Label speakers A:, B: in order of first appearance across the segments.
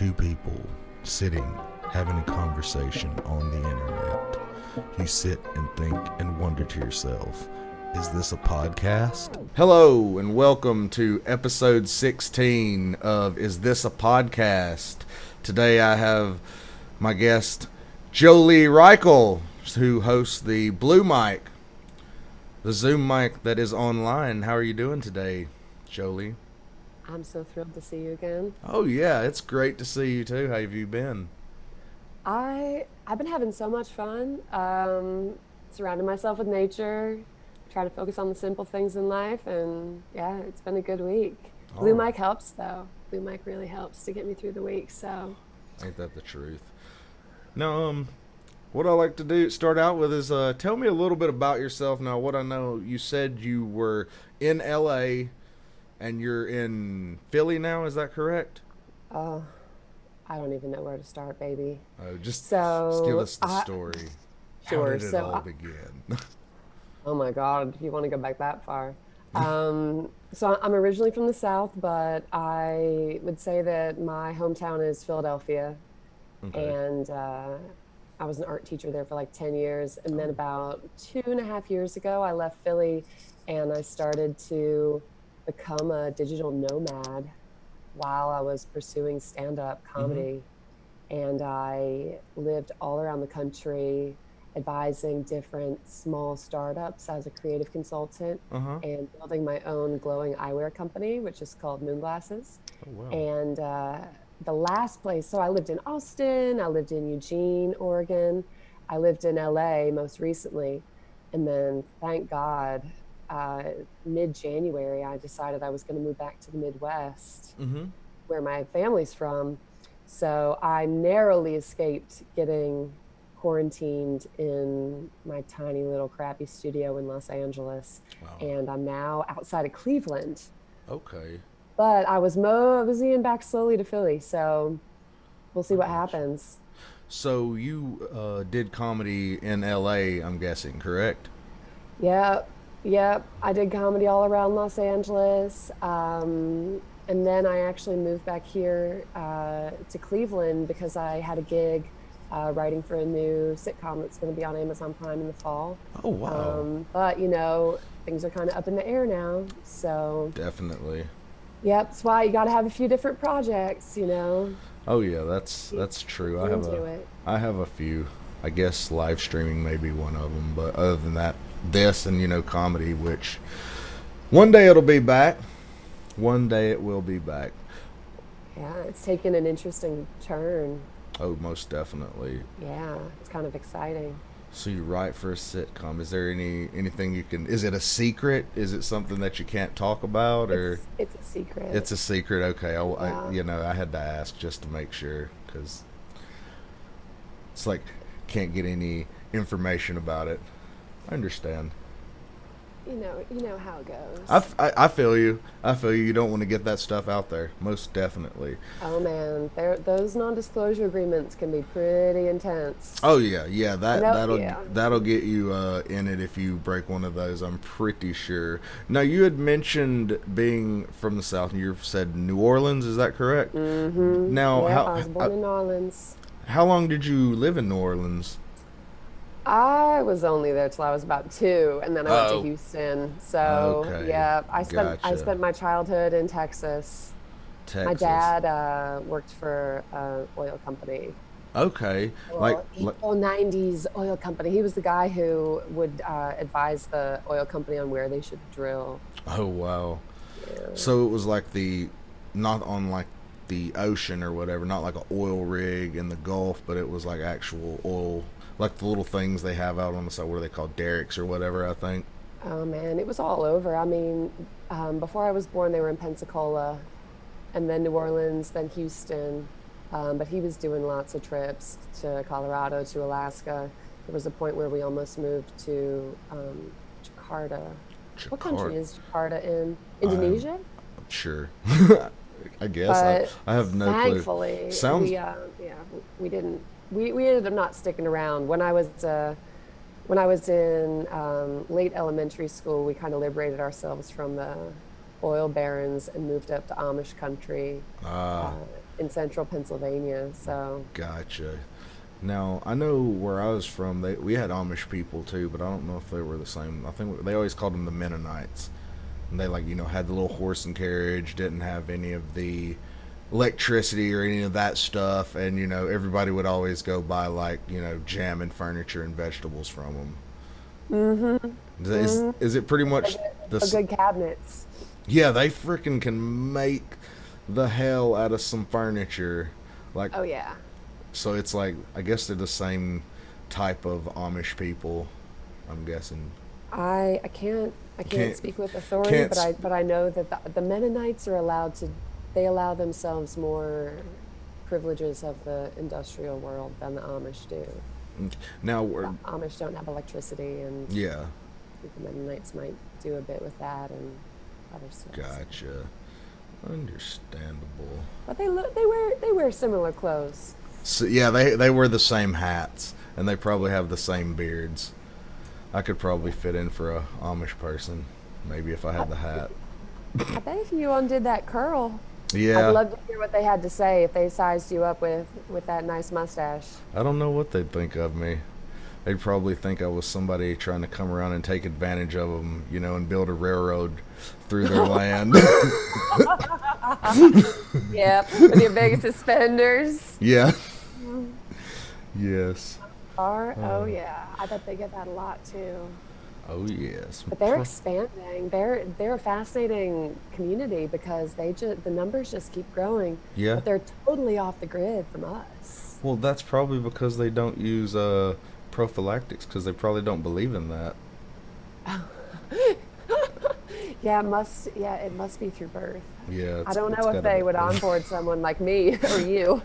A: two people sitting having a conversation on the internet. You sit and think and wonder to yourself, is this a podcast? Hello and welcome to episode 16 of Is This a Podcast? Today I have my guest Joli Rx, who hosts the Blue Mic, the Zoom mic that is online. How are you doing today, Joli?
B: I'm so thrilled to see you again.
A: Oh yeah, it's great to see you too. How have you been?
B: I've been having so much fun, surrounding myself with nature, trying to focus on the simple things in life, and yeah, it's been a good week.
A: All
B: Blue
A: right.
B: mic helps though. Blue mic really helps to get me through the week. So,
A: Ain't that the truth? Now, what I like to do start out with is tell me a little bit about yourself. Now, what I know, you said you were in LA and you're in Philly now. Is that correct?
B: oh, I don't even know where to start, baby.
A: Just give
B: So,
A: us the story. How
B: sure.
A: did it all begin?
B: Oh my God, if you want to go back that far. So I'm originally from the South, but I would say that my hometown is Philadelphia.
A: Okay.
B: And I was an art teacher there for like 10 years. And then about 2.5 years ago, I left Philly and I started to become a digital nomad while I was pursuing stand-up
A: Mm-hmm.
B: comedy. And I lived all around the country advising different small startups as a creative consultant
A: Uh huh.
B: and building my own glowing eyewear company, which is called Moon Glasses.
A: Oh wow.
B: And the last place, so I lived in Austin, I lived in Eugene, Oregon, I lived in LA most recently. And then, thank God, uh, mid January, I decided I was going to move back to the Midwest,
A: Mm-hmm.
B: where my family's from. So I narrowly escaped getting quarantined in my tiny little crappy studio in Los Angeles.
A: Wow.
B: And I'm now outside of Cleveland.
A: Okay.
B: But I was moseying back slowly to Philly, so we'll see
A: I
B: what
A: got you.
B: happens.
A: So you did comedy in LA, I'm guessing, correct?
B: Yep, yep. I did comedy all around Los Angeles. And then I actually moved back here to Cleveland because I had a gig writing for a new sitcom that's going to be on Amazon Prime in the fall.
A: Oh wow.
B: But, things are kind of up in the air now. So,
A: Definitely.
B: yep, that's why you got to have a few different projects.
A: Oh yeah, that's
B: Keep,
A: that's
B: keep
A: true.
B: you into it.
A: I have a few. I guess live streaming may be one of them, but other than that, this and comedy, which one day it'll be back. One day it will be back.
B: Yeah, it's taken an interesting turn.
A: Oh, most definitely.
B: Yeah, it's kind of exciting.
A: So you write for a sitcom. Is there anything you can? Is it a secret? Is it something that you can't talk about, or
B: It's a secret.
A: it's a secret? Okay,
B: Yeah.
A: I had to ask just to make sure because it's like can't get any information about it. I understand.
B: You know how it goes.
A: I feel you. I feel you. You don't want to get that stuff out there. Most definitely.
B: Oh man, those non-disclosure agreements can be pretty intense.
A: Oh yeah, yeah.
B: Yeah.
A: That'll get you in it if you break one of those. I'm pretty sure. Now you had mentioned being from the South, and you said New Orleans. Is that correct? Now
B: Yep, I was born in New Orleans.
A: how long did you live in New Orleans?
B: I was only there till I was about 2, and then I went to
A: Oh,
B: Houston. So
A: okay,
B: yeah, I
A: gotcha.
B: spent my childhood in Texas. My
A: Texas.
B: dad worked for an oil company.
A: Okay, like,
B: Well, 90s oil company. He was the guy who would advise the oil company on where they should drill.
A: oh wow.
B: Yeah.
A: So it was like not on like the ocean or whatever, not like an oil rig in the Gulf, but it was like actual oil, like the little things they have out on the side. What are they called? Derricks or whatever, I think.
B: Oh man, it was all over. I mean, before I was born, they were in Pensacola, and then New Orleans, then Houston. But he was doing lots of trips to Colorado, to Alaska. There was a point where we almost moved to Jakarta. What country
A: Jakarta.
B: is Jakarta in?
A: I'm
B: Indonesia?
A: sure. I guess
B: But
A: I have no clue.
B: thankfully,
A: Sounds.
B: yeah, we didn't. We ended up not sticking around. When I was in late elementary school, we kind of liberated ourselves from the oil barons and moved up to Amish country
A: Ah,
B: in central Pennsylvania. So,
A: gotcha. Now, I know where I was from, we had Amish people too, but I don't know if they were the same. I think they always called them the Mennonites. And they, like, had the little horse and carriage, didn't have any of the electricity or any of that stuff, and, everybody would always go buy, like, jam and furniture and vegetables from them.
B: mm-hmm, mm-hmm.
A: Is it pretty
B: They
A: much
B: get
A: this?
B: good cabinets.
A: Yeah, they freaking can make the hell out of some furniture. Like,
B: Oh yeah.
A: so it's like, I guess they're the same type of Amish people, I'm guessing.
B: I can't
A: Can't,
B: speak with authority,
A: can't,
B: but I know that the Mennonites are allowed to, they allow themselves more privileges of the industrial world than the Amish do.
A: now,
B: The Amish don't have electricity, and
A: yeah,
B: I think the Mennonites might do a bit with that and other stuff. So.
A: gotcha. Understandable.
B: But they wear similar clothes.
A: So, yeah, they wear the same hats, and they probably have the same beards. I could probably fit in for a Amish person, maybe if I
B: I,
A: had the hat.
B: I bet if you undid that curl, I'd
A: Yeah,
B: love to hear what they had to say if they sized you up with that nice mustache.
A: I don't know what they'd think of me. They'd probably think I was somebody trying to come around and take advantage of them, and build a railroad through their land.
B: Yep, with your big suspenders.
A: Yeah. Yes.
B: Oh yeah, I bet they get that a lot too.
A: Oh yes.
B: But they're expanding. They're a fascinating community because the numbers just keep growing,
A: Yeah.
B: but they're totally off the grid from us.
A: Well, that's probably because they don't use prophylactics, because they probably don't believe in that.
B: Yeah, it must be through birth.
A: Yeah,
B: I don't
A: it's
B: know if
A: gotta
B: they
A: be.
B: would onboard someone like me or you.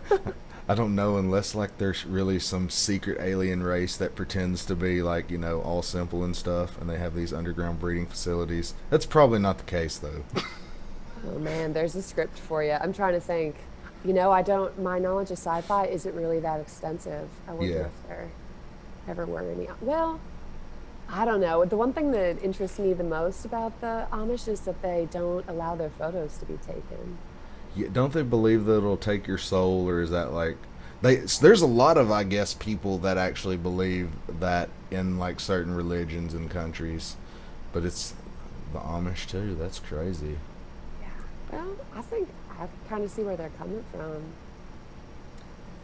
A: I don't know, unless like there's really some secret alien race that pretends to be like, all simple and stuff, and they have these underground breeding facilities. That's probably not the case though.
B: Oh man, there's a script for you. I'm trying to think. My knowledge of sci-fi isn't really that extensive. I wonder
A: Yeah.
B: if there ever were any. Well, I don't know. The one thing that interests me the most about the Amish is that they don't allow their photos to be taken.
A: Yeah, don't they believe that it'll take your soul, or is that like there's a lot of, I guess, people that actually believe that in like certain religions and countries, but it's the Amish too. That's crazy.
B: Yeah. Well, I think I can kind of see where they're coming from.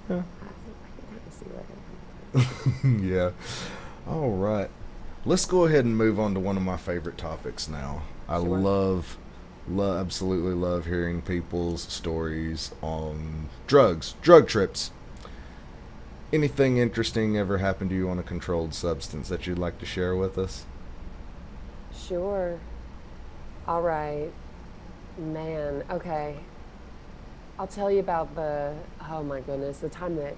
A: Yeah.
B: I can kind of see where they're coming
A: Yeah. All right. Let's go ahead and move on to one of my favorite topics now. I
B: from. Sure.
A: absolutely love hearing people's stories on drug trips. Anything interesting ever happened to you on a controlled substance that you'd like to share with us?
B: Sure. All right. Man. Okay. I'll tell you about oh my goodness, the time that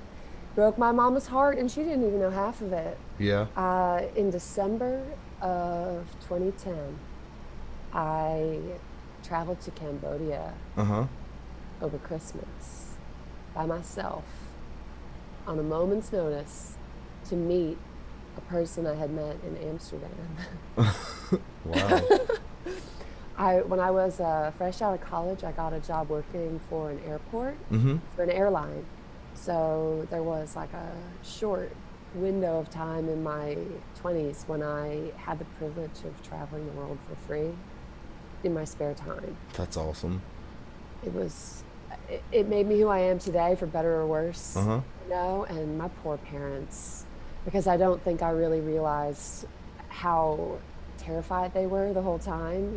B: broke my mama's heart, and she didn't even know half of it.
A: Yeah.
B: In December of 2010, I traveled to Cambodia
A: Uh huh.
B: over Christmas by myself on a moment's notice to meet a person I had met in Amsterdam.
A: Wow.
B: When I was fresh out of college, I got a job working for an airport,
A: Mm-hmm.
B: for an airline. So there was like a short window of time in my 20s when I had the privilege of traveling the world for free in my spare time.
A: That's awesome.
B: It was, it made me who I am today, for better or worse,
A: Uh huh.
B: and my poor parents, because I don't think I really realized how terrified they were the whole time.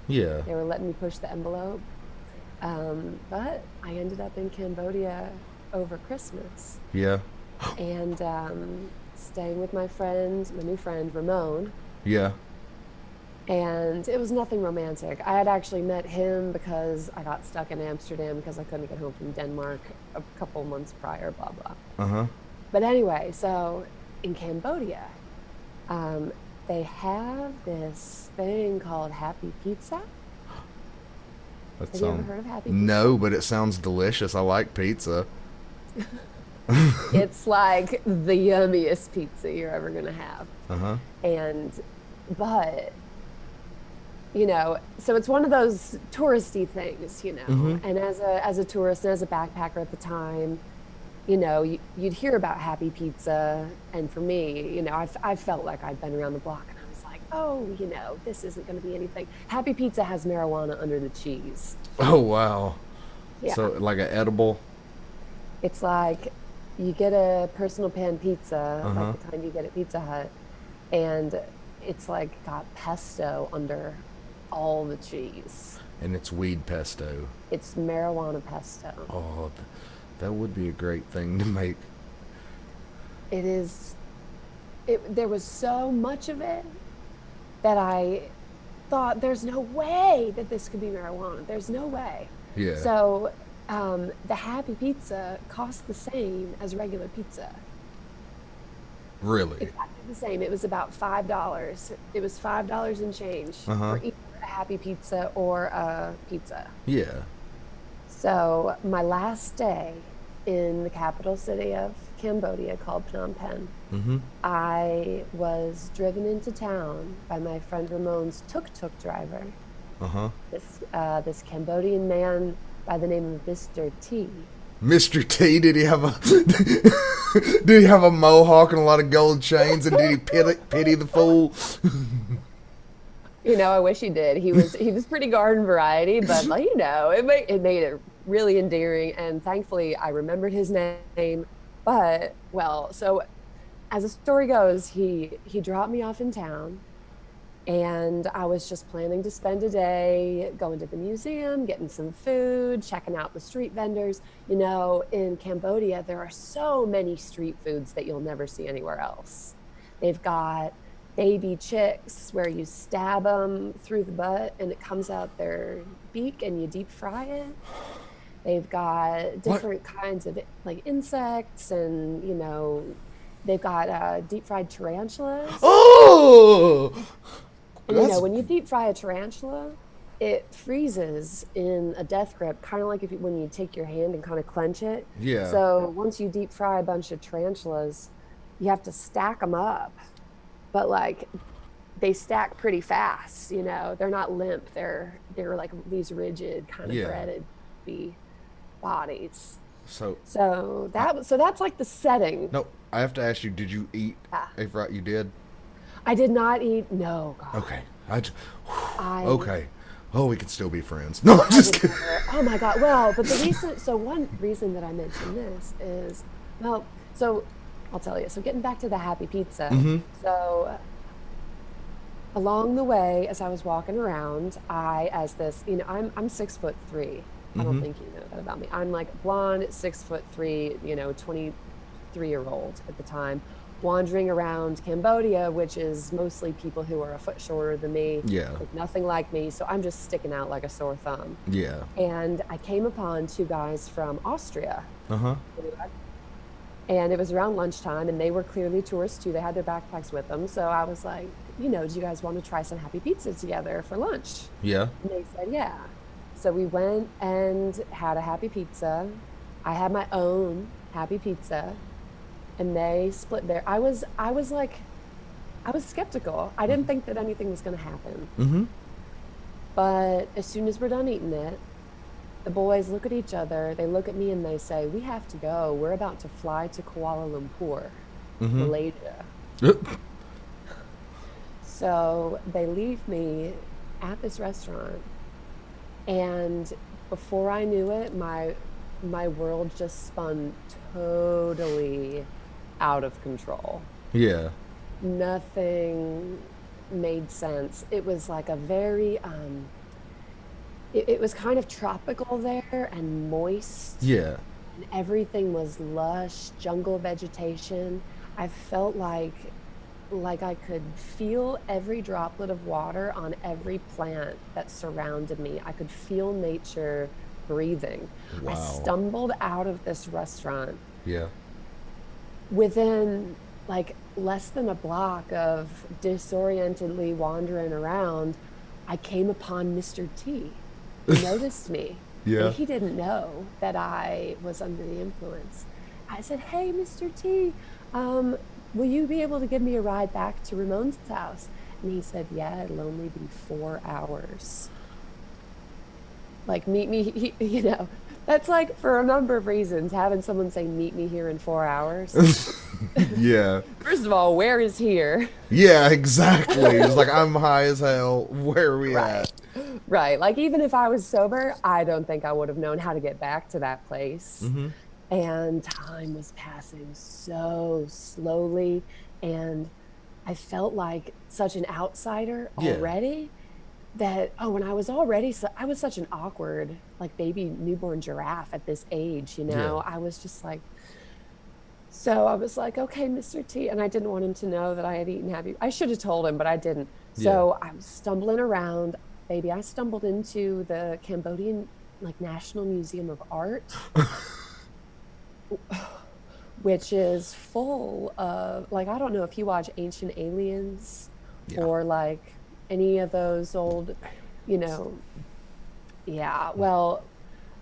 A: Yeah.
B: They were letting me push the envelope. But I ended up in Cambodia over Christmas
A: Yeah.
B: and staying with my new friend Ramon.
A: Yeah.
B: And it was nothing romantic. I had actually met him because I got stuck in Amsterdam because I couldn't get home from Denmark a couple months prior, blah, blah.
A: Uh huh.
B: But anyway, so in Cambodia, they have this thing called Happy Pizza.
A: That
B: Have you ever
A: sounds.
B: heard of Happy Pizza?
A: No, but it sounds delicious. I like pizza.
B: It's like the yummiest pizza you're ever gonna have.
A: Uh huh.
B: And, but, so it's one of those touristy things,
A: Mm-hmm.
B: and as a tourist and as a backpacker at the time, you'd hear about Happy Pizza. And for me, I felt like I'd been around the block and I was like, oh, this isn't going to be anything. Happy Pizza has marijuana under the cheese.
A: Oh, wow. So,
B: Yeah.
A: like an edible?
B: It's like you get a personal pan pizza, like
A: Uh-huh.
B: the kind you get at Pizza Hut, and it's like got pesto under all the cheese.
A: And it's weed pesto.
B: It's marijuana pesto.
A: Oh, that would be a great thing to make.
B: It is, there was so much of it that I thought there's no way that this could be marijuana. There's no way.
A: Yeah.
B: So the Happy Pizza cost the same as regular pizza.
A: Really?
B: Exactly the same. It was about $5. It was $5 and change
A: Uh-huh.
B: for either a Happy Pizza or a pizza.
A: Yeah.
B: So my last day in the capital city of Cambodia called Phnom Penh,
A: Mm-hmm.
B: I was driven into town by my friend Ramon's tuk-tuk driver,
A: Uh-huh.
B: this Cambodian man by the name of Mr. T.
A: Mr. T, did he have a did he have a mohawk and a lot of gold chains, and did he pity the fool?
B: I wish he did. He was pretty garden variety, but like, it made it really endearing. And thankfully, I remembered his name. But well, so as the story goes, he dropped me off in town, and I was just planning to spend a day going to the museum, getting some food, checking out the street vendors. In Cambodia, there are so many street foods that you'll never see anywhere else. They've got baby chicks where you stab them through the butt and it comes out their beak and you deep fry it. They've got
A: What?
B: different kinds of like insects, and they've got deep fried tarantulas.
A: Oh,
B: And
A: that's
B: when you deep fry a tarantula, it freezes in a death grip, kind of like when you take your hand and kind of clench it.
A: yeah,
B: So once you deep fry a bunch of tarantulas, you have to stack them up, but like they stack pretty fast. They're not limp. They're like these rigid kind of
A: yeah.
B: breaded bodies.
A: So
B: So that's like the setting.
A: no, I have to ask you: did you eat
B: Ah,
A: a fry? You did.
B: I did not eat. No, God,
A: Okay.
B: I
A: Okay. Oh, we can still be friends. No, I'm
B: I
A: just
B: would
A: kidding.
B: never. Oh my God. Well, but one reason that I mentioned this is, well, so I'll tell you. So getting back to the Happy Pizza.
A: Mm-hmm.
B: So along the way, as I was walking around, as this, I'm 6'3". I don't
A: Mm-hmm.
B: think you know that about me. I'm like blonde, 6'3", 23-year-old at the time, wandering around Cambodia, which is mostly people who are a foot shorter than me,
A: Yeah.
B: look nothing like me. So I'm just sticking out like a sore thumb.
A: Yeah.
B: And I came upon two guys from Austria.
A: Uh huh.
B: And it was around lunchtime, and they were clearly tourists too. They had their backpacks with them. So I was like, do you guys want to try some Happy Pizza together for lunch?
A: Yeah.
B: And they said, yeah. So we went and had a Happy Pizza. I had my own Happy Pizza, and they split their. I was skeptical. I didn't think that anything was going to happen.
A: Mm-hmm.
B: But as soon as we're done eating it, the boys look at each other, they look at me, and they say, we have to go. We're about to fly to Kuala Lumpur,
A: Mm-hmm.
B: Malaysia. So they leave me at this restaurant, and before I knew it, my world just spun totally out of control.
A: Yeah.
B: Nothing made sense. It was like a very it was kind of tropical there and moist,
A: Yeah.
B: and everything was lush jungle vegetation. I felt like I could feel every droplet of water on every plant that surrounded me. I could feel nature breathing. I
A: Wow.
B: stumbled out of this restaurant
A: Yeah.
B: within like less than a block of disorientedly wandering around. I came upon Mr. T. He noticed me,
A: Yeah.
B: and he didn't know that I was under the influence. I said, "Hey, Mr. T, will you be able to give me a ride back to Ramon's house?" And he said, yeah, it'll only be 4 hours. Like, meet me, that's like for a number of reasons. Having someone say, meet me here in 4 hours.
A: Yeah.
B: First of all, where is here?
A: Yeah, exactly. It's like, I'm high as hell. Where are we
B: Right.
A: at?
B: Right. Like, even if I was sober, I don't think I would have known how to get back to that place.
A: Mm-hmm.
B: And time was passing so slowly. And I felt like such an outsider
A: Yeah.
B: already that, oh, when I was already, so I was such an awkward, like baby newborn giraffe at this age,
A: Yeah.
B: I was just like, so I was like, okay, Mr. T. And I didn't want him to know that I had eaten happy. I should have told him, but I didn't.
A: Yeah.
B: So I was stumbling around, baby. I stumbled into the Cambodian, like, National Museum of Art, which is full of, like, I don't know if you watch Ancient Aliens
A: Yeah.
B: or like any of those old, you know, yeah. Well,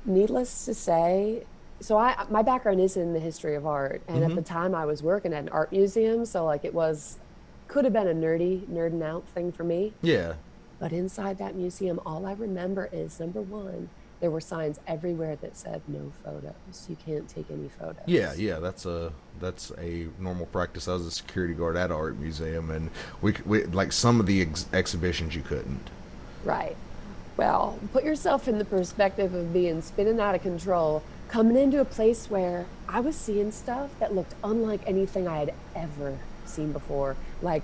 B: needless to say, so my background is in the history of art, and at
A: Mm-hmm.
B: the time I was working at an art museum, so like it was could have been a nerding out thing for me.
A: Yeah.
B: But inside that museum, all I remember is number one, there were signs everywhere that said no photos. You can't take any
A: Yeah,
B: photos.
A: yeah, that's a normal practice. I was a security guard at an art museum, and we like some of the exhibitions you couldn't.
B: Right. Well, put yourself in the perspective of being spinning out of control, coming into a place where I was seeing stuff that looked unlike anything I had ever seen before. Like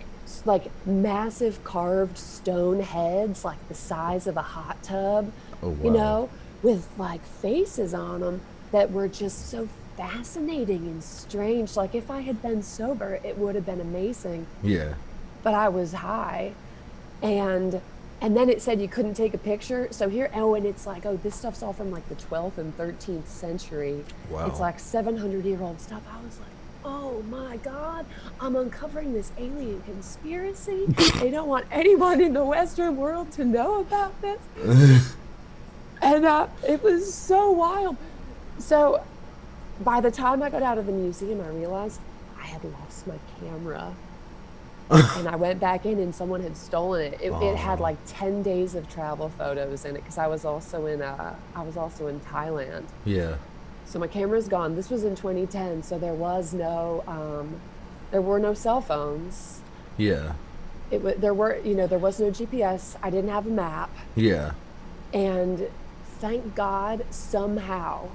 B: massive carved stone heads, like the size of a hot tub,
A: Oh
B: you
A: wow.
B: know, with like faces on them that were just so fascinating and strange. Like if I had been sober, it would have been amazing,
A: Yeah.
B: but I was high, and and then it said you couldn't take a picture. So here, oh, and it's like, oh, this stuff's all from like the 12th and 13th century. It's
A: Wow.
B: like 700-year-old stuff. I was like, oh my God, I'm uncovering this alien conspiracy. They don't want anyone in the Western world to know about this. And it was so wild. So by the time I got out of the museum, I realized I had lost my camera. And I went back in and someone had stolen it. It had
A: Oh.
B: like 10 days of travel photos in it because I was also in Thailand.
A: Yeah.
B: So my camera's gone. This was in 2010, so there were no cell phones.
A: Yeah.
B: There was no GPS. I didn't have a map.
A: Yeah.
B: And thank God somehow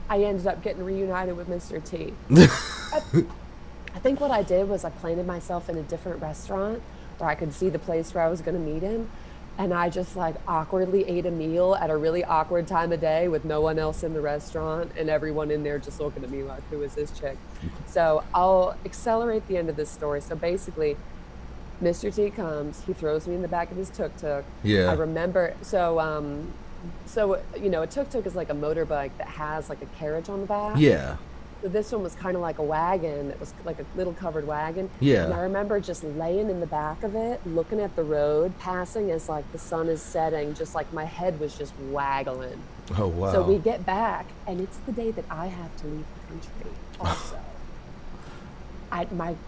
B: I ended up getting reunited with Mr. T. I, I think what I did was I planted myself in a different restaurant where I could see the place where I was going to meet him. And I just like awkwardly ate a meal at a really awkward time of day with no one else in the restaurant and everyone in there just looking at me like, who is this chick? So I'll accelerate the end of this story. So basically, Mr. T comes, he throws me in the back of his tuk-tuk. I
A: Yeah.
B: remember, a tuk-tuk is like a motorbike that has like a carriage on the back.
A: Yeah.
B: So this one was kind of like a wagon. It was like a little covered wagon. And
A: Yeah.
B: I remember just laying in the back of it, looking at the road, passing as like the sun is setting, just like my head was just waggling.
A: Oh
B: So we
A: wow.
B: get back, and it's the day that I have to leave the country also.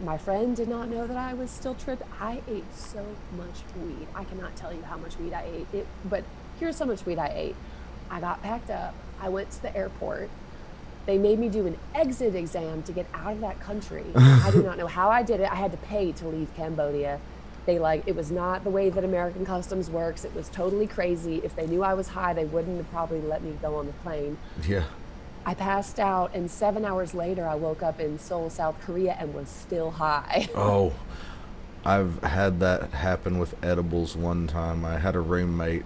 B: My friend did not know that I was still tripping. I ate so much weed. I cannot tell you how much weed I ate. But here's how much weed I ate. I got packed up. I went to the airport. They made me do an exit exam to get out of that country. I do not know how I did it. I had to pay to leave Cambodia. It was not the way that American customs works. It was totally crazy. If they knew I was high, they wouldn't have probably let me go on the plane.
A: Yeah.
B: I passed out, and 7 hours later, I woke up in Seoul, South Korea, and was still high.
A: Oh, I've had that happen with edibles one time. I had a roommate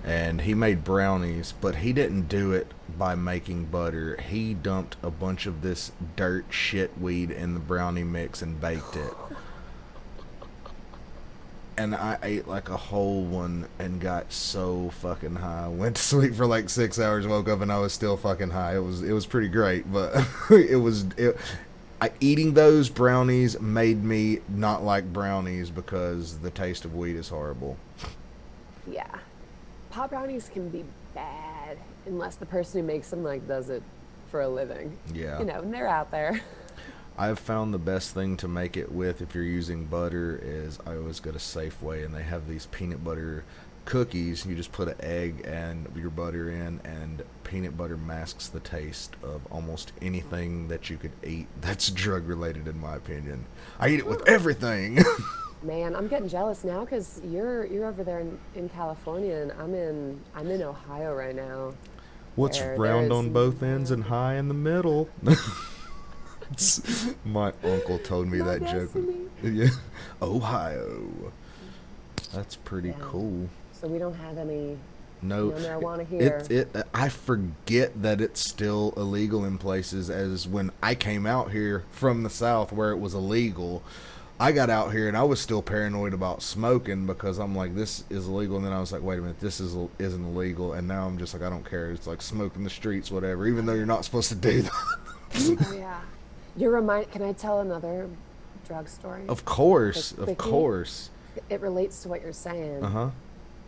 A: and he made brownies, but he didn't do it by making butter. He dumped a bunch of this dirt shit weed in the brownie mix and baked it. And I ate like a whole one and got so fucking high. Went to sleep for like 6 hours, woke up and I was still fucking high. It was pretty great, but eating those brownies made me not like brownies because the taste of weed is horrible.
B: Yeah. Pot brownies can be bad unless the person who makes them like does it for a living.
A: Yeah.
B: And they're out there.
A: I've found the best thing to make it with if you're using butter is I always go to Safeway and they have these peanut butter cookies. You just put an egg and your butter in, and peanut butter masks the taste of almost anything that you could eat that's drug related, in my opinion. I eat it with everything.
B: Man, I'm getting jealous now because you're over there in California and I'm in Ohio right now.
A: What's
B: There
A: round
B: is
A: on both ends and
B: no
A: high in the middle? My uncle told me
B: my
A: that joke.
B: destiny.
A: Yeah. Ohio. That's pretty
B: Yeah.
A: cool.
B: So we don't have any
A: No,
B: no marijuana
A: it
B: here.
A: it I forget that it's still illegal in places. As when I came out here from the South where it was illegal, I got out here and I was still paranoid about smoking because I'm like, this is illegal, and then I was like, wait a minute, isn't illegal, and now I'm just like, I don't care. It's like smoking the streets, whatever, even though you're not supposed to do that.
B: Oh yeah. Can I tell another drug story?
A: Of course, of
B: Quickie?
A: course.
B: It relates to what you're
A: Uh
B: saying.
A: huh.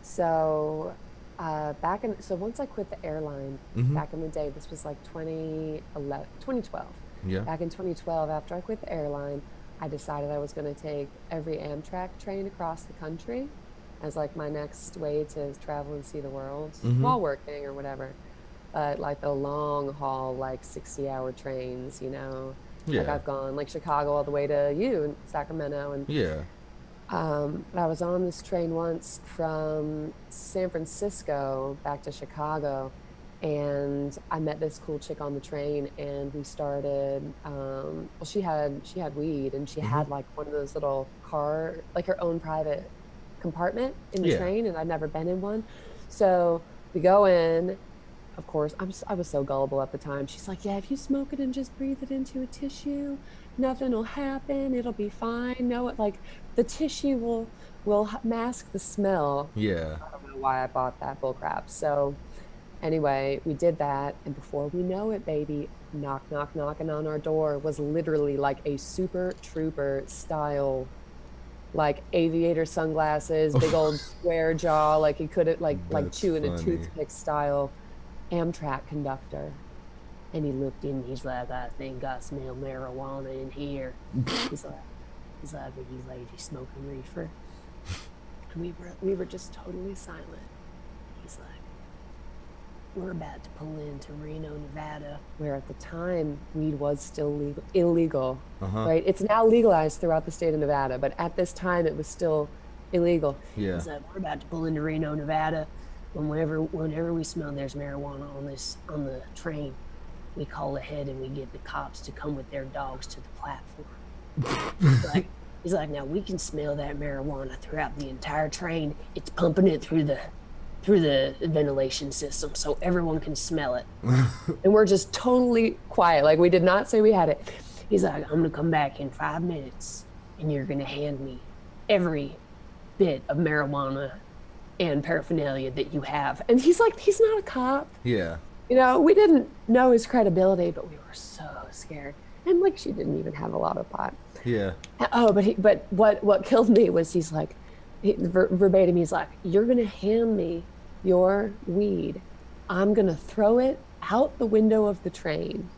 B: So, once I quit the airline
A: Mhm.
B: back in the day, this was like 2011, 2012.
A: Yeah.
B: Back in 2012, after I quit the airline, I decided I was going to take every Amtrak train across the country as like my next way to travel and see the world
A: Mhm.
B: while working or whatever. But like the long haul, like 60-hour trains, like
A: Yeah.
B: I've gone like Chicago all the way to Sacramento, and
A: Yeah.
B: but I was on this train once from San Francisco back to Chicago, and I met this cool chick on the train, and we started. Well, she had weed, and she
A: Mhm.
B: had like one of those little like her own private compartment in the
A: Yeah.
B: train, and I'd never been in one. So we go in. Of course, I was so gullible at the time. She's like, "Yeah, if you smoke it and just breathe it into a tissue, nothing will happen. It'll be fine. No, like the tissue will mask the smell."
A: Yeah.
B: I don't know why I bought that bull crap. So anyway, we did that, and before we know it, baby, knock, knock, knocking on our door was literally like a super trooper style, like aviator sunglasses, big old square jaw, like he couldn't like
A: That's
B: chewing a
A: funny.
B: toothpick style Amtrak conductor. And he looked in, he's like, "I think I smell marijuana in here." He's like, "Are you ladies smoking reefer?" And we were just totally silent. He's like, "We're about to pull into Reno, Nevada," where at the time weed was still illegal,
A: Uh huh.
B: right? It's now legalized throughout the state of Nevada, but at this time it was still illegal.
A: Yeah.
B: He's like, "We're about to pull into Reno, Nevada. Whenever we smell there's marijuana on the train, we call ahead and we get the cops to come with their dogs to the platform." He's like, he's like, "Now we can smell that marijuana throughout the entire train. It's pumping it through the ventilation system so everyone can smell it." And we're just totally quiet. Like we did not say we had it. He's like, "I'm gonna come back in 5 minutes and you're gonna hand me every bit of marijuana and paraphernalia that you have." And he's like, he's not a cop.
A: Yeah.
B: We didn't know his credibility, but we were so scared. And like, she didn't even have a lot of pot.
A: Yeah.
B: Oh, but what killed me was he's like, verbatim, he's like, "You're gonna hand me your weed. I'm gonna throw it out the window of the train."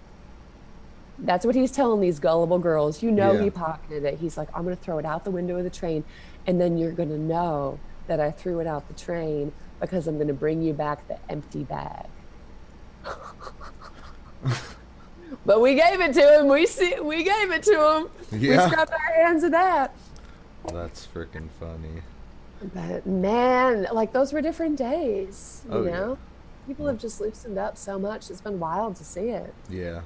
B: That's what he's telling these gullible girls.
A: Yeah.
B: He pocketed it. He's like, "I'm gonna throw it out the window of the train, and then you're gonna know that I threw it out the train because I'm gonna bring you back the empty bag." But we gave it to him. We gave it to him. We
A: Yeah.
B: scrubbed our hands of that.
A: That's freaking funny.
B: But man, like those were different days,
A: Oh, yeah.
B: People have just loosened up so much. It's been wild to see it.
A: Yeah.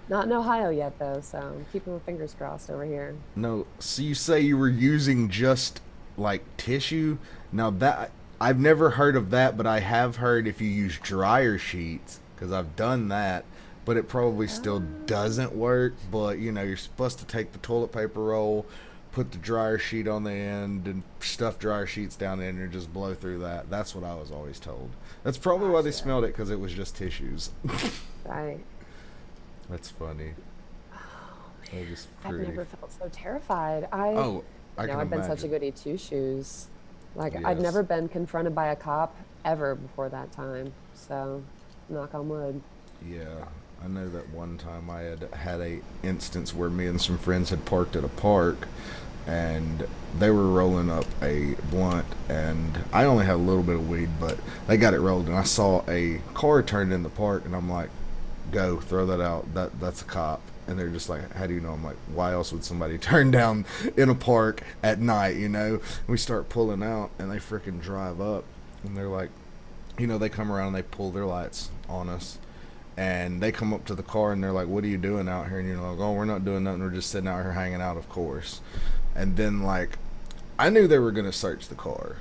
B: Not in Ohio yet, though, so I'm keeping my fingers crossed over here.
A: No, so you say you were using just like tissue. Now that I've never heard of that, but I have heard if you use dryer sheets, because I've done that, but it probably still doesn't work. But you're supposed to take the toilet paper roll, put the dryer sheet on the end, and stuff dryer sheets down in and just blow through that. That's what I was always told. That's probably why they
B: Gotcha.
A: smelled it, because it was just tissues.
B: Right.
A: That's funny. That is
B: I've
A: pretty.
B: never felt so terrified.
A: Oh, I can
B: I've been such a
A: imagine.
B: goody two shoes. Like I'd
A: Yes.
B: never been confronted by a cop ever before that time. So, knock on wood.
A: Yeah. I know that one time I had a instance where me and some friends had parked at a park, and they were rolling up a blunt, and I only had a little bit of weed, but they got it rolled, and I saw a car turned in the park, and I'm like, go throw that out. That's a cop. And they're just like, how do you know? I'm like, why else would somebody turn down in a park at night? And we start pulling out, and they freaking drive up, and they're like, they come around and they pull their lights on us, and they come up to the car and they're like, what are you doing out here? And you're like, oh, we're not doing nothing, we're just sitting out here hanging out, of course. And then, like, I knew they were going to search the car.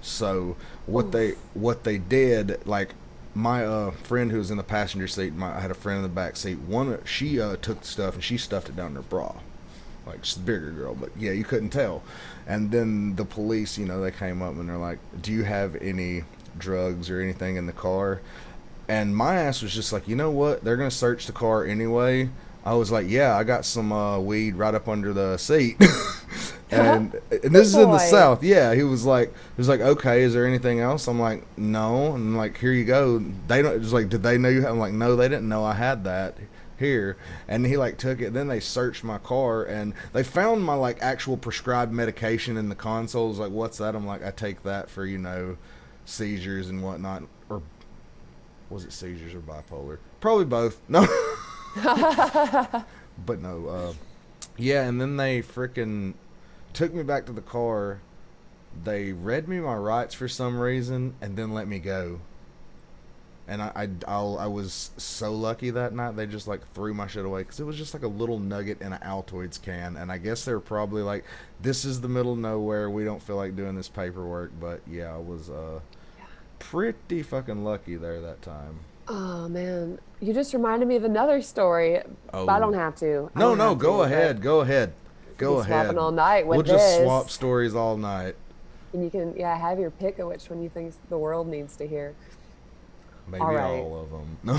A: So what they did, like, my friend who was in the passenger seat, I had a friend in the back seat. She took the stuff and she stuffed it down her bra, like, she's a bigger girl, but yeah, you couldn't tell. And then the police, they came up and they're like, do you have any drugs or anything in the car? And my ass was just like, you know what? They're gonna search the car anyway. I was like, yeah, I got some weed right up under the seat. And this is in the South. Yeah, he was like, okay, is there anything else? I'm like, no. And like, here you go. They don't. It was like, did they know you had? I'm like, no, they didn't know I had that here. And he like took it. Then they searched my car and they found my like actual prescribed medication in the console. I was like, what's that? I'm like, I take that for seizures and whatnot. Or was it seizures or bipolar? Probably both. No. But no, yeah, and then they freaking took me back to the car. They read me my rights for some reason and then let me go. And I was so lucky that night. They just like threw my shit away because it was just like a little nugget in an Altoids can. And I guess they were probably like, this is the middle of nowhere. We don't feel like doing this paperwork. But yeah, I was pretty fucking lucky there that time.
B: Oh man, you just reminded me of another story, but I
A: Oh,
B: don't have to. I
A: no,
B: don't
A: no,
B: have
A: go
B: to, but
A: ahead. Go ahead.
B: we can
A: Go
B: swap
A: ahead.
B: it all night
A: We'll
B: with
A: just swap
B: this,
A: stories all night.
B: and you can have your pick of which one you think the world needs to hear. All
A: Maybe
B: right.
A: all of them. No.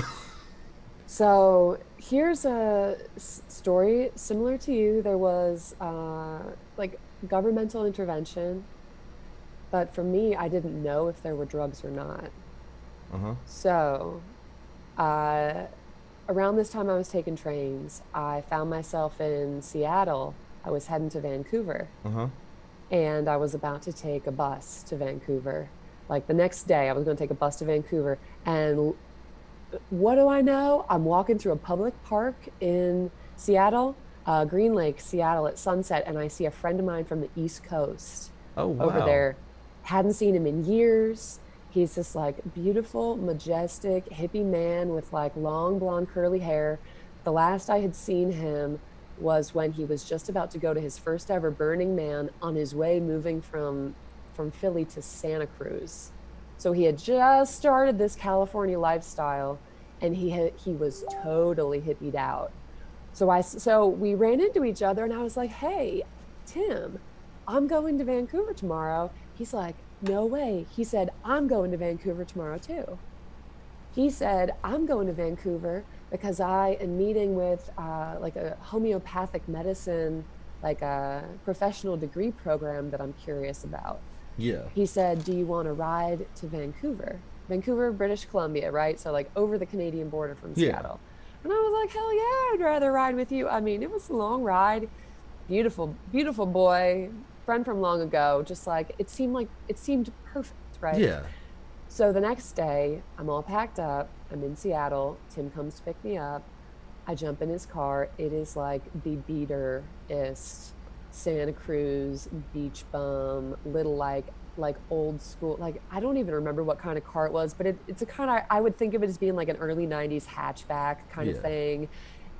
B: So here's a story similar to you. There was like governmental intervention, but for me, I didn't know if there were drugs or not.
A: Uh huh.
B: So uh, around this time, I was taking trains. I found myself in Seattle. I was heading to Vancouver,
A: Uh huh.
B: and I was about to take a bus to Vancouver. Like the next day, I was going to take a bus to Vancouver, and what do I know? I'm walking through a public park in Seattle, Green Lake, Seattle at sunset, and I see a friend of mine from the East Coast
A: Oh
B: over
A: wow.
B: there. Hadn't seen him in years. He's this like beautiful, majestic, hippie man with like long blonde curly hair. The last I had seen him was when he was just about to go to his first ever Burning Man on his way moving from Philly to Santa Cruz. So he had just started this California lifestyle and he was totally hippied out. So we ran into each other and I was like, "Hey, Tim, I'm going to Vancouver tomorrow." He's like, "No way." He said, "I'm going to Vancouver tomorrow too." He said, "I'm going to Vancouver because I am meeting with like a homeopathic medicine, like a professional degree program that I'm curious about."
A: Yeah.
B: He said, "Do you want to ride to Vancouver?" Vancouver, British Columbia, right? So like over the Canadian border from
A: Yeah.
B: Seattle. And I was like, "Hell yeah, I'd rather ride with you." I mean, it was a long ride. Beautiful, beautiful boy, friend from long ago. Just like it seemed perfect, right?
A: Yeah.
B: So the next day, I'm all packed up. I'm in Seattle. Tim comes to pick me up. I jump in his car. It is like the beater-ist Santa Cruz beach bum, little like old school. Like I don't even remember what kind of car it was, but it's a kind of I would think of it as being like an early '90s hatchback kind of
A: Yeah.
B: thing.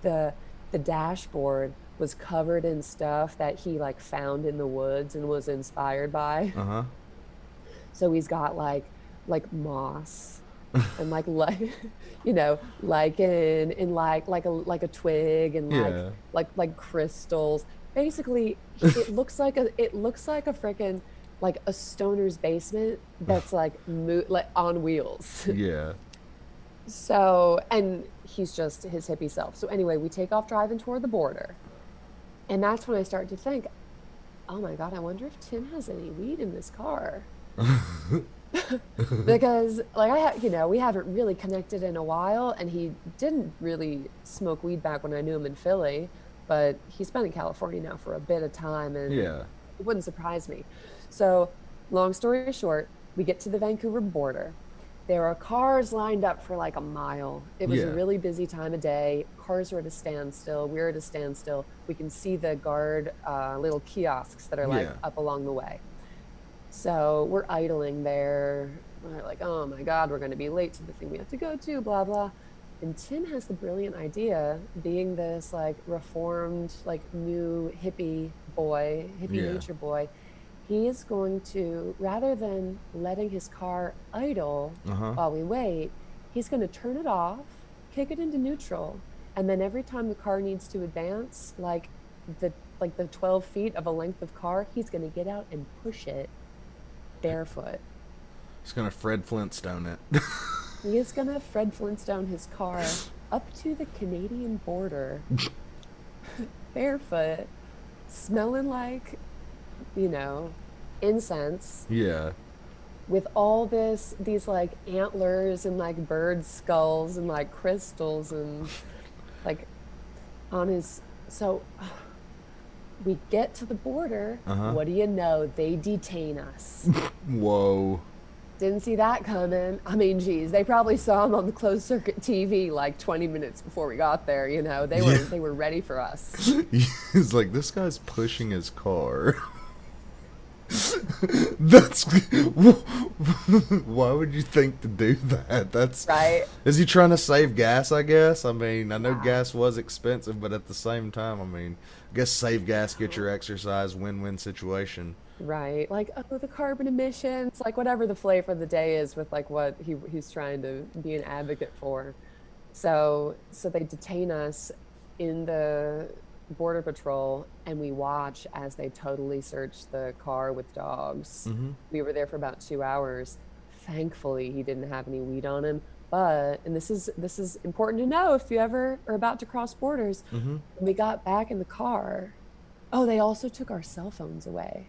B: The the dashboard was covered in stuff that he like found in the woods and was inspired by.
A: Uh huh.
B: So he's got like moss and like lichen and like a twig and
A: Yeah.
B: like crystals. Basically, it looks like a freaking like a stoner's basement that's like like on wheels.
A: Yeah.
B: So, and he's just his hippie self. So anyway, we take off driving toward the border. And that's when I start to think, "Oh my God, I wonder if Tim has any weed in this car." Because like we haven't really connected in a while, and he didn't really smoke weed back when I knew him in Philly, but he's been in California now for a bit of time, and
A: Yeah.
B: it wouldn't surprise me. So, long story short, we get to the Vancouver border. There are cars lined up for like a mile. It was a
A: Yeah.
B: really busy time of day. Cars are at a standstill. We're at a standstill. We can see the guard little kiosks that are like
A: Yeah.
B: up along the way. So we're idling there. We're like, oh my God, we're going to be late to the thing we have to go to, blah, blah. And Tim has the brilliant idea, being this like reformed, like new hippie boy, hippie
A: Yeah.
B: nature boy. He is going to, rather than letting his car idle
A: Uh-huh.
B: while we wait, he's going to turn it off, kick it into neutral. And then every time the car needs to advance, like the 12 feet of a length of car, he's going to get out and push it barefoot.
A: It's gonna Fred Flintstone it.
B: He is going to Fred Flintstone his car up to the Canadian border barefoot, smelling like, you know, incense,
A: Yeah.
B: with all these like antlers and like bird skulls and like crystals and like on his. So we get to the border.
A: Uh-huh.
B: What do you know? They detain us.
A: Whoa.
B: Didn't see that coming. I mean, geez, they probably saw him on the closed circuit TV like 20 minutes before we got there. They were
A: Yeah.
B: they were ready for us.
A: He's like, this guy's pushing his car. That's why would you think to do that? That's
B: Right?
A: Is he trying to save gas, I guess? I mean, I know
B: Yeah.
A: gas was expensive, but at the same time, I mean, I guess save gas, get your exercise, win-win situation.
B: Right. Like, oh, the carbon emissions, like whatever the flavor of the day is with like what he's trying to be an advocate for. So they detain us in the border patrol, and we watch as they totally search the car with dogs.
A: Mm-hmm.
B: We were there for about 2 hours. Thankfully, he didn't have any weed on him. But, and this is important to know if you ever are about to cross borders,
A: Mm-hmm.
B: when we got back in the car, oh, they also took our cell phones away.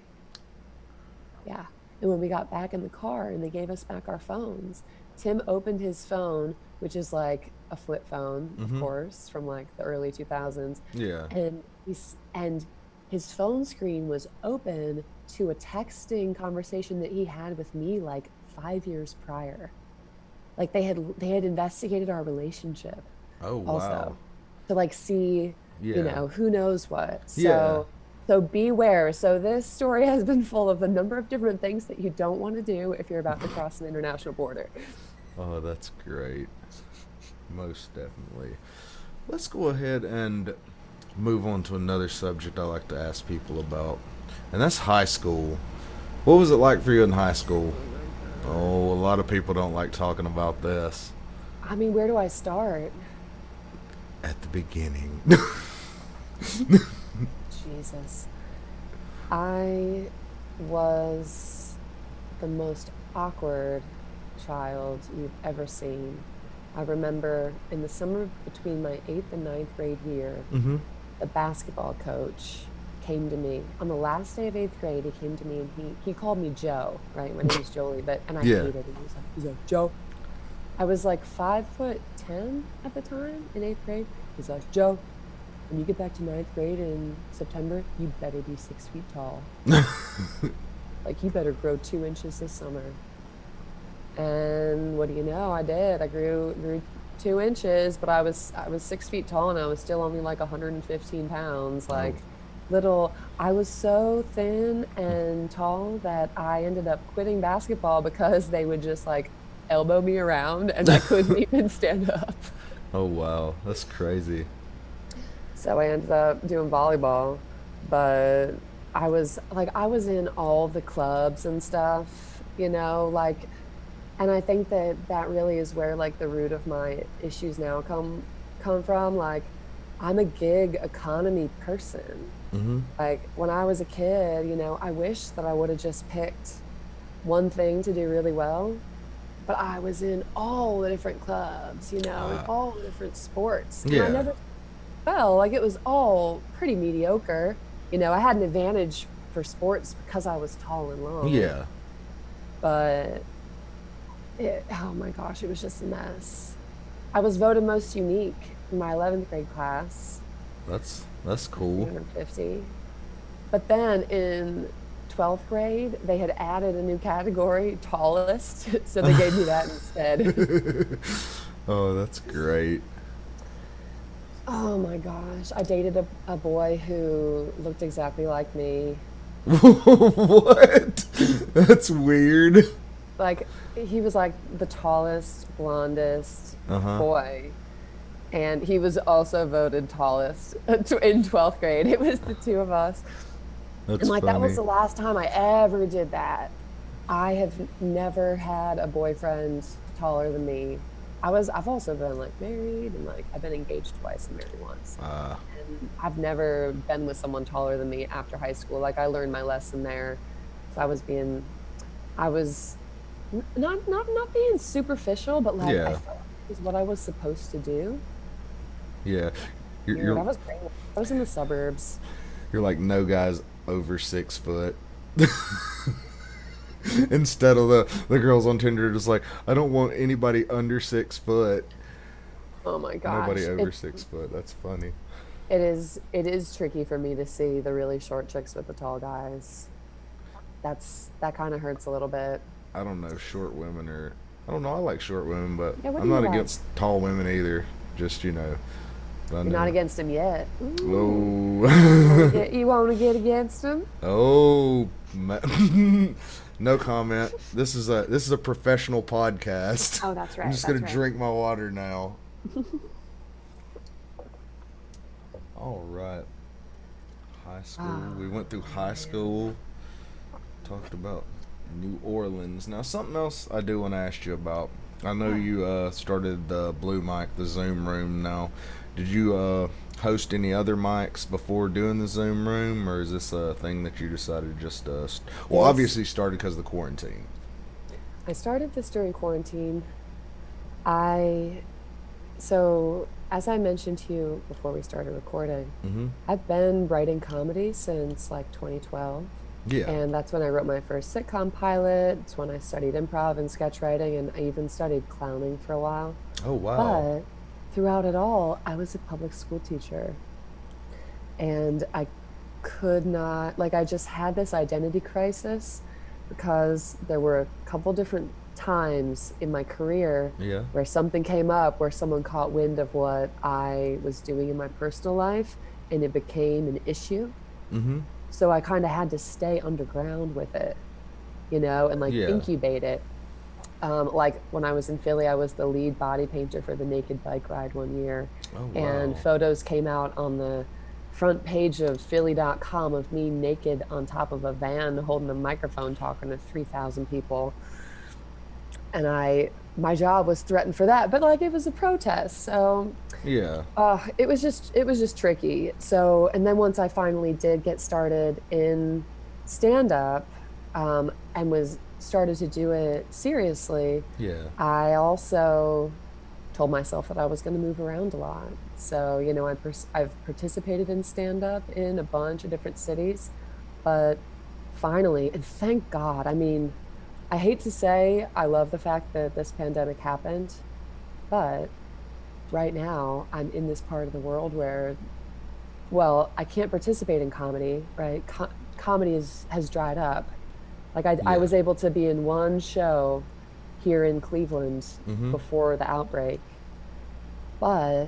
B: Yeah. And when we got back in the car and they gave us back our phones, Tim opened his phone, which is like a flip phone, of
A: Mm-hmm.
B: course, from like the early 2000s.
A: Yeah.
B: And his phone screen was open to a texting conversation that he had with me like 5 years prior. Like they had investigated our relationship
A: Oh, wow.
B: also to like see,
A: Yeah.
B: who knows what.
A: Yeah.
B: So beware. So this story has been full of a number of different things that you don't want to do if you're about to cross an international border.
A: Oh, that's great. Most definitely. Let's go ahead and move on to another subject I like to ask people about, and that's high school. What was it like for you in high school? Oh, a lot of people don't like talking about this.
B: I mean, where do I start?
A: At the beginning.
B: Jesus. I was the most awkward child you've ever seen. I remember in the summer between my eighth and ninth grade year,
A: Mm-hmm.
B: the basketball coach came to me on the last day of eighth grade. He came to me and he called me Joe, right? My name is Joli, and I
A: Yeah.
B: hated it. He's like, Joe. I was like 5'10" at the time in eighth grade. He's like, Joe, when you get back to ninth grade in September, you better be 6 feet tall. Like, you better grow 2 inches this summer. And what do you know? I did. I grew 2 inches, but I was 6 feet tall, and I was still only like 115 pounds.
A: Oh.
B: Like, little. I was so thin and tall that I ended up quitting basketball because they would just like elbow me around, and I couldn't even stand up.
A: Oh, wow. That's crazy.
B: So I ended up doing volleyball, but I was in all the clubs and stuff, like, and I think that really is where like the root of my issues now come from. Like, I'm a gig economy person.
A: Mm-hmm.
B: Like, when I was a kid, I wish that I would have just picked one thing to do really well, but I was in all the different clubs, and all the different sports. And I
A: Yeah.
B: never well, like, it was all pretty mediocre. I had an advantage for sports because I was tall and long.
A: Yeah.
B: But Oh my gosh, it was just a mess. I was voted most unique in my 11th grade class,
A: That's
B: of
A: cool.
B: 350. But then in 12th grade, they had added a new category, tallest. So they gave me that instead.
A: Oh, that's great.
B: Oh my gosh. I dated a boy who looked exactly like me.
A: What? That's weird.
B: Like, he was like the tallest, blondest
A: Uh huh.
B: boy. And he was also voted tallest in 12th grade. It was the two of us.
A: That's
B: And like, that was
A: funny.
B: the last time I ever did that. I have never had a boyfriend taller than me. I've also been like married and like I've been engaged twice and married once.
A: Uh,
B: And I've never been with someone taller than me after high school. Like, I learned my lesson there. So I was not being superficial, but like I
A: yeah,
B: felt like it was what I was supposed to do.
A: yeah. You're,
B: Weird.
A: you're
B: I was great. I was in the suburbs.
A: you're like no guys over 6 foot. Instead of the girls on Tinder just like I don't want anybody under 6 foot.
B: Oh my
A: Nobody
B: gosh.
A: over 6 foot. That's funny.
B: It is tricky for me to see the really short chicks with the tall guys. That kind of hurts a little bit.
A: I don't know short women or I don't know. I like short women, but
B: Yeah, what
A: I'm
B: do you
A: not
B: like?
A: against tall women either. Just I
B: You're not
A: know.
B: against him yet. Ooh.
A: Oh,
B: You want to get against him?
A: oh, no comment. This is a professional podcast.
B: Oh, that's
A: I'm
B: right.
A: just gonna
B: That's right.
A: drink my water now. All right, high school. We
B: Oh,
A: went through high
B: man.
A: school. Talked about New Orleans. Now, something else I do want to ask you about. I know
B: Yeah.
A: you started the Blue Mic, the Zoom room. Now, did you host any other mics before doing the Zoom room, or is this a thing that you decided just well,
B: This
A: obviously started because of the quarantine.
B: I started this during quarantine. I So as I mentioned to you before we started recording,
A: Mm-hmm.
B: I've been writing comedy since like 2012.
A: Yeah.
B: And that's when I wrote my first sitcom pilot. It's when I studied improv and sketch writing, and I even studied clowning for a while.
A: Oh wow.
B: But throughout it all, I was a public school teacher. And I could not, like, I just had this identity crisis because there were a couple different times in my career
A: Yeah.
B: where something came up where someone caught wind of what I was doing in my personal life and it became an issue.
A: Mm-hmm.
B: So I kind of had to stay underground with it, and like
A: Yeah.
B: incubate it. Like when I was in Philly, I was the lead body painter for the Naked Bike Ride one year.
A: Oh
B: And
A: wow.
B: photos came out on the front page of Philly.com of me naked on top of a van holding a microphone talking to 3,000 people. And my job was threatened for that, but like it was a protest. So
A: Yeah.
B: it was just tricky. So, and then once I finally did get started in stand up, and was started to do it seriously,
A: Yeah.
B: I also told myself that I was going to move around a lot. So, I've participated in stand up in a bunch of different cities, but finally, and thank God, I mean, I hate to say I love the fact that this pandemic happened, but right now I'm in this part of the world where, well, I can't participate in comedy, right? Comedy has dried up. Like, I
A: Yeah.
B: was able to be in one show here in Cleveland
A: Mm-hmm.
B: before the outbreak, but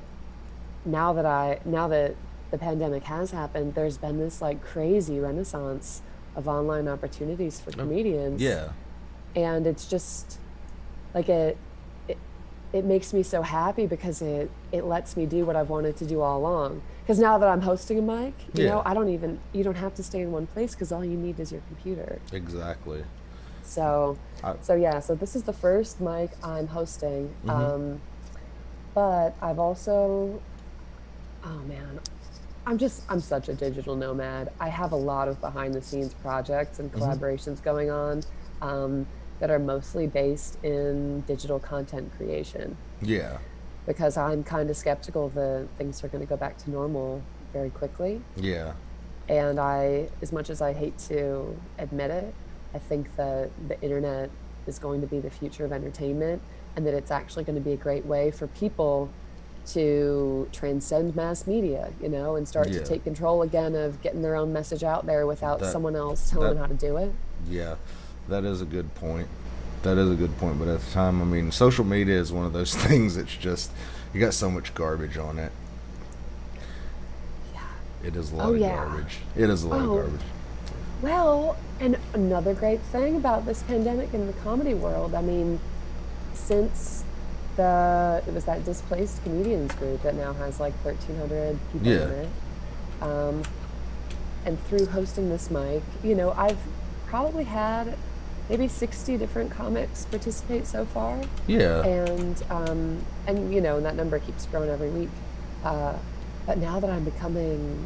B: now that the pandemic has happened, there's been this like crazy renaissance of online opportunities for
A: Oh,
B: comedians,
A: yeah.
B: and it's just like it it makes me so happy because it lets me do what I've wanted to do all along. Because now that I'm hosting a mic,
A: Yeah.
B: you don't have to stay in one place because all you need is your computer.
A: Exactly.
B: So
A: I.
B: so yeah, so this is the first mic I'm hosting.
A: Mm-hmm.
B: But I've also, oh man, I'm such a digital nomad. I have a lot of behind the scenes projects and
A: Mm-hmm.
B: collaborations going on, that are mostly based in digital content creation
A: Yeah.
B: because I'm kind of skeptical that things are going to go back to normal very quickly.
A: Yeah.
B: And as much as I hate to admit it, I think that the internet is going to be the future of entertainment, and that it's actually going to be a great way for people to transcend mass media, and start to
A: Yeah.
B: take control again of getting their own message out there without
A: That
B: someone else telling
A: that
B: them how to do it.
A: yeah, that is a good point. That is a good point. But at the time, I mean, social media is one of those things that's just you got so much garbage on it.
B: Yeah.
A: It is a lot
B: Oh,
A: of
B: yeah.
A: garbage. It is a lot of
B: Oh,
A: garbage.
B: well, and another great thing about this pandemic in the comedy world, I mean, since it was that Displaced Comedians group that now has like 1,300 people
A: Yeah.
B: in it. Um, and through hosting this mic, I've probably had maybe 60 different comics participate so far.
A: Yeah.
B: And that number keeps growing every week. Uh, but now that I'm becoming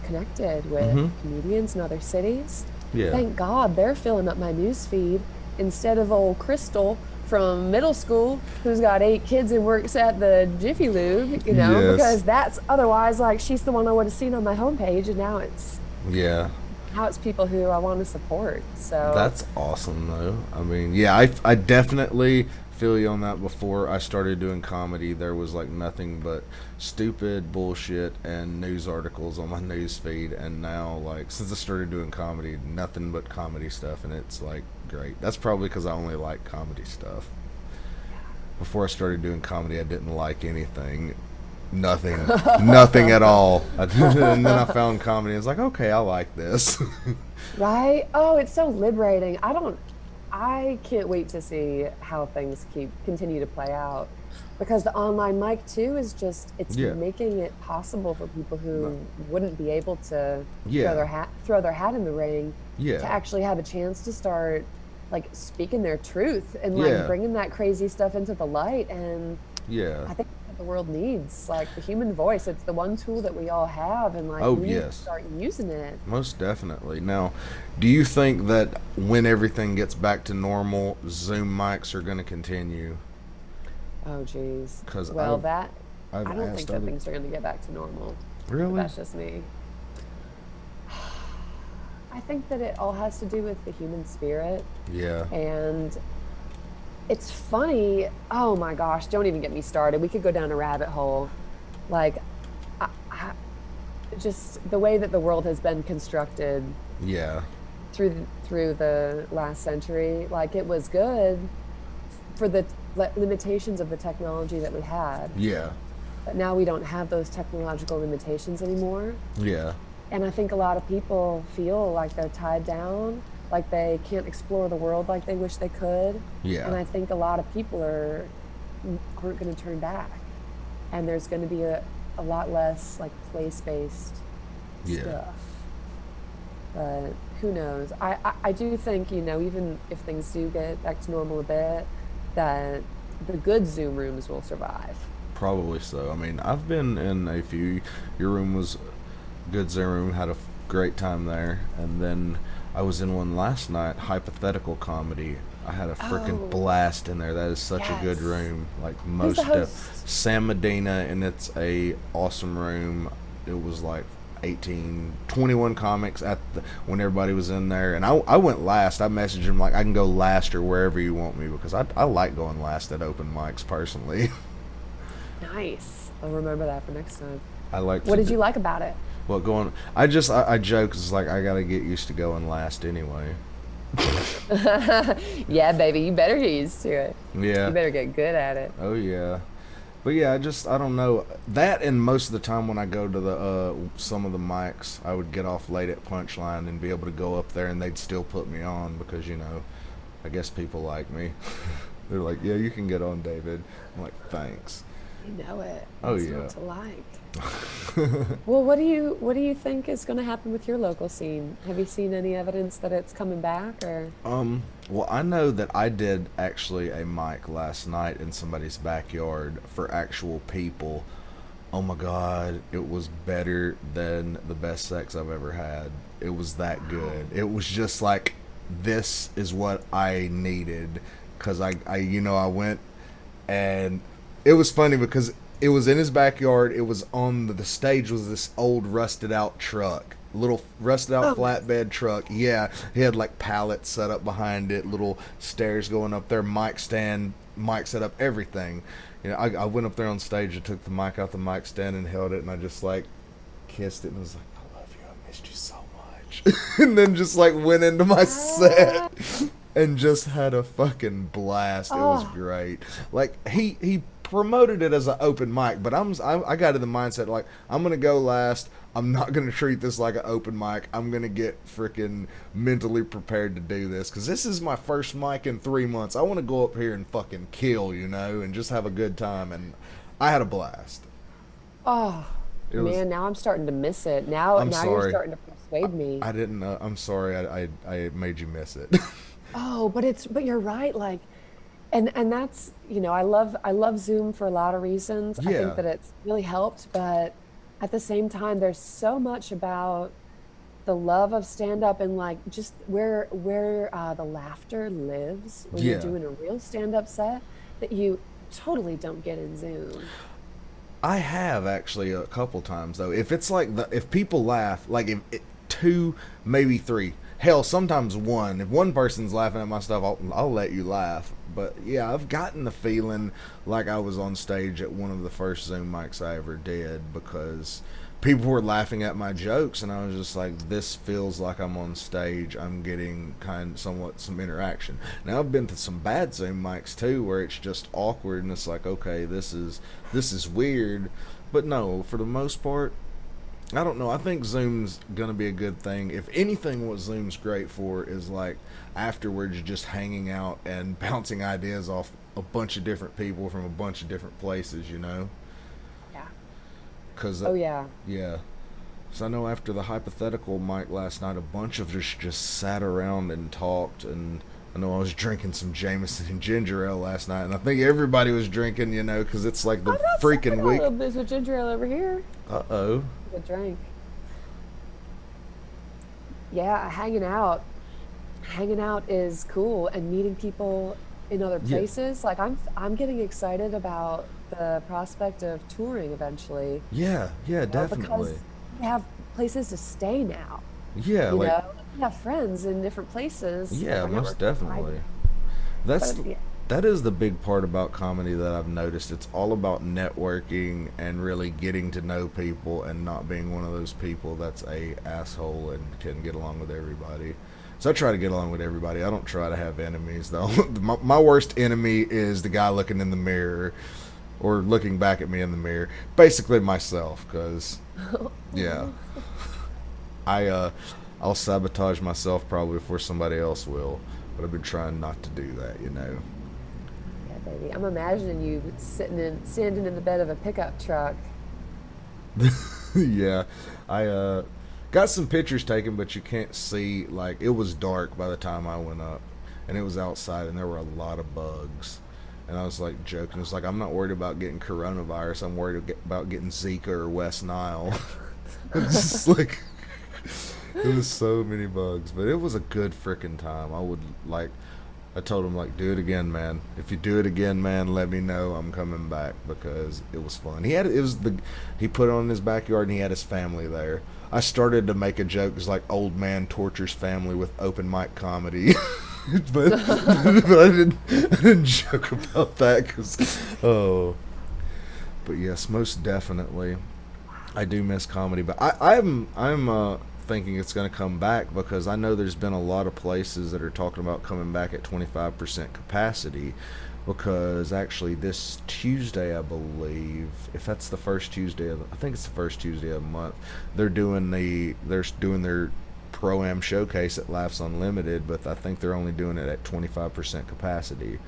B: connected with
A: Mhm.
B: comedians in other cities,
A: Yeah.
B: thank God they're filling up my news feed instead of old Crystal from middle school who's got 8 kids and works at the Jiffy Lube,
A: Yes.
B: because that's otherwise like she's the one I would have seen on my homepage, and
A: Yeah.
B: now it's people who I want to support. So
A: That's awesome, though. I mean, yeah, I definitely feel you on that. Before I started doing comedy, there was like nothing but stupid bullshit and news articles on my news feed. And now, like, since I started doing comedy, nothing but comedy stuff. And it's like great. That's probably because I only like comedy stuff. Before I started doing comedy, I didn't like anything. Nothing. Nothing at all. And then I found comedy and it's like, okay, I like this.
B: right? Oh, it's so liberating. I can't wait to see how things continue to play out, because the online mic too is just it's
A: Yeah.
B: making it possible for people who wouldn't be able to
A: Yeah.
B: throw their hat in the ring
A: Yeah.
B: to actually have a chance to start like speaking their truth and like
A: Yeah.
B: bringing that crazy stuff into the light. And
A: Yeah.
B: I think that's what the world needs, like the human voice. It's the one tool that we all have, and like
A: Oh,
B: we need to
A: yes.
B: start using it.
A: Most definitely. Now, do you think that when everything gets back to normal, Zoom mics are going to continue?
B: Oh geez.
A: Because
B: Well,
A: I've
B: I don't think
A: asked
B: that
A: other.
B: things are going to get back to normal. But
A: Really?
B: that's just me. I think that it all has to do with the human spirit.
A: Yeah.
B: And it's funny. Oh my gosh, don't even get me started. We could go down a rabbit hole. Like, I, just the way that the world has been constructed
A: Yeah.
B: through the last century, like it was good for the limitations of the technology that we had.
A: Yeah.
B: But now we don't have those technological limitations anymore.
A: Yeah.
B: And I think a lot of people feel like they're tied down, like they can't explore the world like they wish they could.
A: Yeah.
B: And I think a lot of people aren't going to turn back. And there's going to be a lot less like place-based
A: Yeah.
B: stuff. But who knows? I do think, even if things do get back to normal a bit, that the good Zoom rooms will survive.
A: Probably so. I mean, I've been in a few. Your room was good. Zoom room, had a great time there, and then I was in one last night. Hypothetical comedy. I had a freaking
B: Oh,
A: blast in there. That is such a good
B: yes.
A: room. Like
B: Who's the
A: most
B: host?
A: Sam Medina, and it's a awesome room. It was like 18, 21 comics when everybody was in there, and I went last. I messaged him like I can go last or wherever you want me, because I like going last at open mics personally.
B: Nice. I'll remember that for next time.
A: I like
B: What
A: to
B: did you like about it?
A: well, going. I joke. It's like I gotta get used to going last anyway.
B: Yeah, baby, you better get used to it. You
A: Yeah.
B: better get good at it.
A: Oh yeah. But yeah, I don't know that. And most of the time when I go to the some of the mics, I would get off late at Punchline and be able to go up there, and they'd still put me on because I guess people like me. They're like, yeah, you can get on, David. I'm like, thanks.
B: You know it.
A: Oh,
B: What's
A: yeah.
B: not to like? Well, what do you think is going to happen with your local scene? Have you seen any evidence that it's coming back, or?
A: Well, I know that I did actually a mic last night in somebody's backyard for actual people. Oh my God, it was better than the best sex I've ever had. It was that good. It was just like, this is what I needed. Because I went, and it was funny because it was in his backyard. It was on the stage was this old rusted out truck. little rusted out
B: Oh, nice.
A: flatbed truck. Yeah, he had like pallets set up behind it, little stairs going up there, mic stand, mic set up, everything. I went up there on stage. I took the mic out the mic stand and held it, and I just like kissed it and was like, "I love you. I missed you so much." And then just like went into my set
B: Ah,
A: and just had a fucking blast. It was
B: oh,
A: great. Like he promoted it as an open mic, but I got in the mindset like I'm gonna go last. I'm not gonna treat this like an open mic. I'm gonna get freaking mentally prepared to do this because this is my first mic in 3 months. I want to go up here and fucking kill, and just have a good time. And I had a blast.
B: oh,
A: It was.
B: man, now I'm starting to miss it. Now,
A: I'm
B: now you're
A: sorry.
B: starting to persuade me.
A: I didn't know. I'm sorry. I made you miss it.
B: Oh, but you're right. Like, and that's, I love Zoom for a lot of reasons. I think
A: Yeah.
B: that it's really helped, but at the same time, there's so much about the love of stand up and like just where the laughter lives when you're
A: Yeah.
B: doing a real stand up set that you totally don't get in Zoom.
A: I have actually a couple times though. If it's like if people laugh, like if two, maybe three, hell, sometimes one. If one person's laughing at my stuff, I'll let you laugh. But yeah, I've gotten the feeling like I was on stage at one of the first Zoom mics I ever did because people were laughing at my jokes, and I was just like, this feels like I'm on stage. I'm getting somewhat some interaction. Now I've been to some bad Zoom mics too where it's just awkward and it's like, okay, this is weird. But no, for the most part, I don't know. I think Zoom's gonna be a good thing. If anything, what Zoom's great for is like afterwards just hanging out and bouncing ideas off a bunch of different people from a bunch of different places.
B: Yeah.
A: Because
B: Oh yeah.
A: yeah. So I know after the hypothetical mic last night, a bunch of us just sat around and talked. And I know I was drinking some Jameson and ginger ale last night, and I think everybody was drinking, because it's like the
B: I'm not sipping
A: freaking
B: a
A: week.
B: little bit of ginger ale over here.
A: Uh oh.
B: Good drink. Yeah, hanging out is cool and meeting people in other
A: Yeah.
B: places. Like I'm getting excited about the prospect of touring eventually,
A: Yeah. Yeah. Definitely.
B: because we have places to stay now.
A: Yeah. Like.
B: We have friends in different places. Like
A: Yeah.
B: our
A: Most
B: network is
A: definitely.
B: thriving.
A: That's
B: But yeah,
A: that is the big part about comedy that I've noticed. It's all about networking and really getting to know people and not being one of those people that's a asshole and can get along with everybody. So I try to get along with everybody. I don't try to have enemies though. My worst enemy is the guy looking in the mirror or looking back at me in the mirror. Basically myself, because yeah, I I'll sabotage myself probably before somebody else will. But I've been trying not to do that.
B: yeah, baby. I'm imagining you standing in the bed of a pickup truck.
A: Yeah, I got some pictures taken, but you can't see. Like it was dark by the time I went up, and it was outside, and there were a lot of bugs. And I was like joking. It's like I'm not worried about getting coronavirus. I'm worried about getting Zika or West Nile. It's just like it was so many bugs, but it was a good freaking time. I would like. I told him like, do it again, man. If you do it again, man, let me know. I'm coming back because it was fun. He put it on in his backyard and he had his family there. I started to make a joke. It's like old man tortures family with open mic comedy, but I didn't joke about that because oh, but yes, most definitely. I do miss comedy, but I'm thinking it's going to come back because I know there's been a lot of places that are talking about coming back at 25% capacity. Because actually, this Tuesday, I believe, if that's the first Tuesday I think it's the first Tuesday of the month, they're doing their pro-am showcase at Laughs Unlimited, but I think they're only doing it at 25% capacity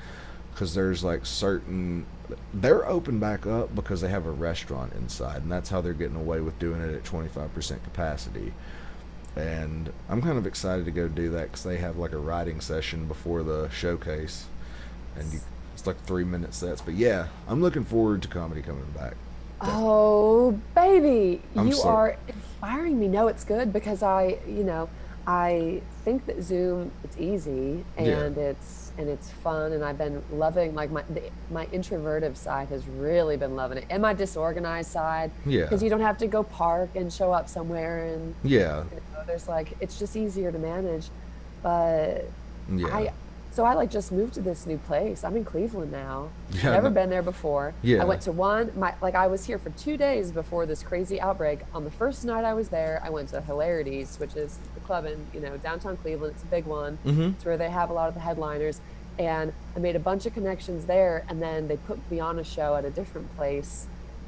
A: because there's like certain they're open back up because they have a restaurant inside, and that's how they're getting away with doing it at 25% capacity. And I'm kind of excited to go do that because they have like a writing session before the showcase, and it's like 3 minute sets. But yeah, I'm looking forward to comedy coming back. Definitely.
B: Oh, baby,
A: I'm
B: you
A: sorry.
B: are inspiring me. No, it's good because I I think that Zoom, it's easy
A: Yeah.
B: and it's fun, and I've been loving like my introverted side has really been loving it, and my disorganized side,
A: Yeah.
B: because you don't have to go park and show up somewhere, and
A: Yeah.
B: there's like it's just easier to manage. But
A: Yeah.
B: I so I like just moved to this new place. I'm in Cleveland now.
A: Yeah.
B: Never
A: No,
B: been there before. I
A: yeah.
B: went to one my like I was here for 2 days before this crazy outbreak. On the first night I was there, I went to Hilarities, which is the club in, downtown Cleveland. It's a big one.
A: Mm-hmm.
B: It's where they have a lot of the headliners. And I made a bunch of connections there, and then they put me on a show at a different place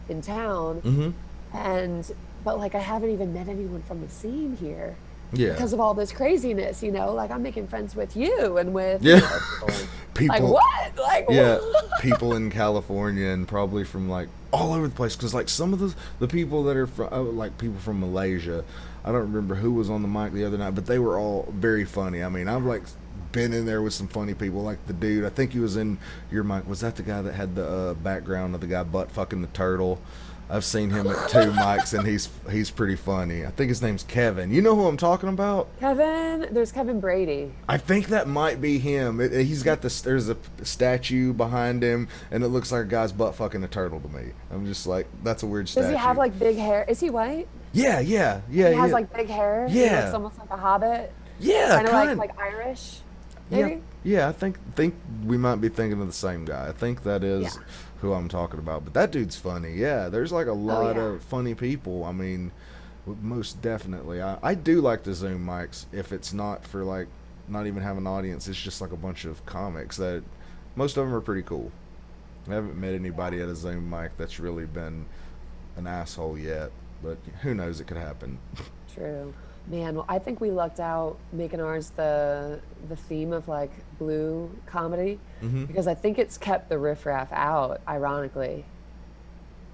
B: in town.
A: Mm-hmm.
B: And but like I haven't even met anyone from the scene here
A: Yeah.
B: because of all this craziness, like I'm making friends with you and with,
A: Yeah.
B: people in, like
A: People.
B: what? Like
A: Yeah.
B: what?
A: People in California and probably from like all over the place. Because like some of the people that are from like people from Malaysia. I don't remember who was on the mic the other night, but they were all very funny. I mean, I've like been in there with some funny people, like the dude. I think he was in your mic. Was that the guy that had the background of the guy butt fucking the turtle? I've seen him at two mics, and he's pretty funny. I think his name's Kevin. You know who I'm talking about?
B: There's Kevin Brady.
A: I think that might be him. He's got this. There's a statue behind him, and it looks like a guy's butt fucking a turtle to me. I'm just like, that's a weird
B: Does he have
A: statue.
B: like big hair? Is he white?
A: Yeah, yeah, yeah,
B: He has
A: yeah,
B: like big hair. He looks
A: yeah,
B: almost like a hobbit,
A: yeah.
B: kind of like
A: Kind.
B: like Irish,
A: Yeah,
B: maybe.
A: yeah. I think we might be thinking of the same guy. I think that
B: Yeah.
A: is who I'm talking about. But that dude's funny. Yeah, there's like a
B: Oh
A: lot
B: yeah.
A: of funny people. I mean, most definitely. I do like the Zoom mics if it's not for like not even have an audience. It's just like a bunch of comics that most of them are pretty cool. I haven't met anybody at a Zoom mic that's really been an asshole yet, but who knows? It could happen.
B: True. Man, well, I think we lucked out making ours the theme of like blue comedy,
A: Mm-hmm.
B: because I think it's kept the riffraff out, ironically.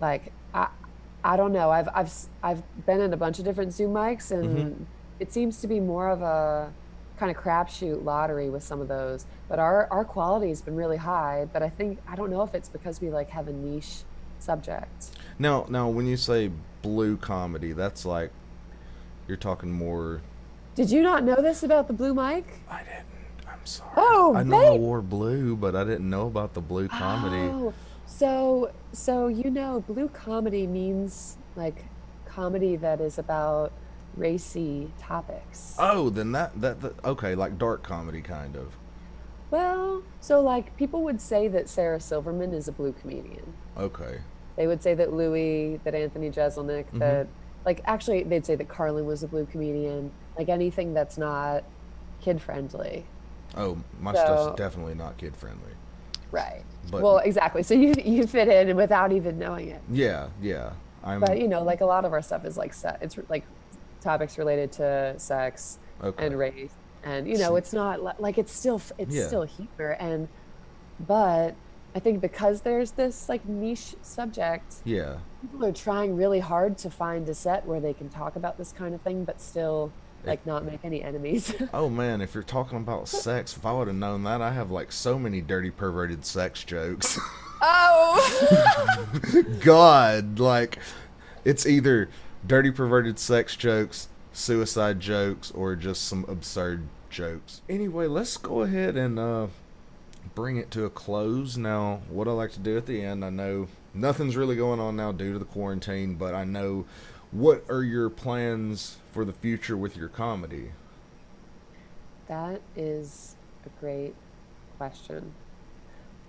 B: Like I don't know. I've been in a bunch of different Zoom mics,
A: Mm-hmm.
B: and it seems to be more of a kind of crapshoot lottery with some of those. But our quality has been really high, but I don't know if it's because we like have a niche subject.
A: Now, when you say blue comedy, that's like you're talking more.
B: Did you not know this about the blue mic?
A: I didn't. I'm sorry.
B: Oh,
A: I know I
B: babe.
A: wore blue, but I didn't know about the blue comedy.
B: Oh, so blue comedy means like comedy that is about racy topics.
A: Oh, then that okay, like dark comedy kind of.
B: Well, so like people would say that Sarah Silverman is a blue comedian.
A: Okay.
B: They would say that Louis, that Anthony Jeselnik,
A: Mm-hmm.
B: that like actually they'd say that Carlin was a blue comedian. Like anything that's not kid friendly.
A: Oh, my stuff's
B: So,
A: definitely not kid friendly.
B: right.
A: But
B: Well, exactly. So you fit in without even knowing it.
A: yeah, yeah.
B: But
A: I'm
B: like a lot of our stuff is like it's like topics related to sex and
A: okay.
B: race, and
A: See,
B: it's not like it's
A: yeah.
B: still humor, and but I think because there's this like niche subject,
A: Yeah.
B: people are trying really hard to find a set where they can talk about this kind of thing but still
A: If
B: like not make any enemies.
A: oh man, if you're talking about sex, if I would have known that, I have like so many dirty perverted sex jokes.
B: Oh.
A: God, like it's either dirty perverted sex jokes, suicide jokes, or just some absurd jokes. Anyway, let's go ahead and bring it to a close. Now, what I like to do at the end, I know nothing's really going on now due to the quarantine, but I know what are your plans for the future with your comedy?
B: That is a great question.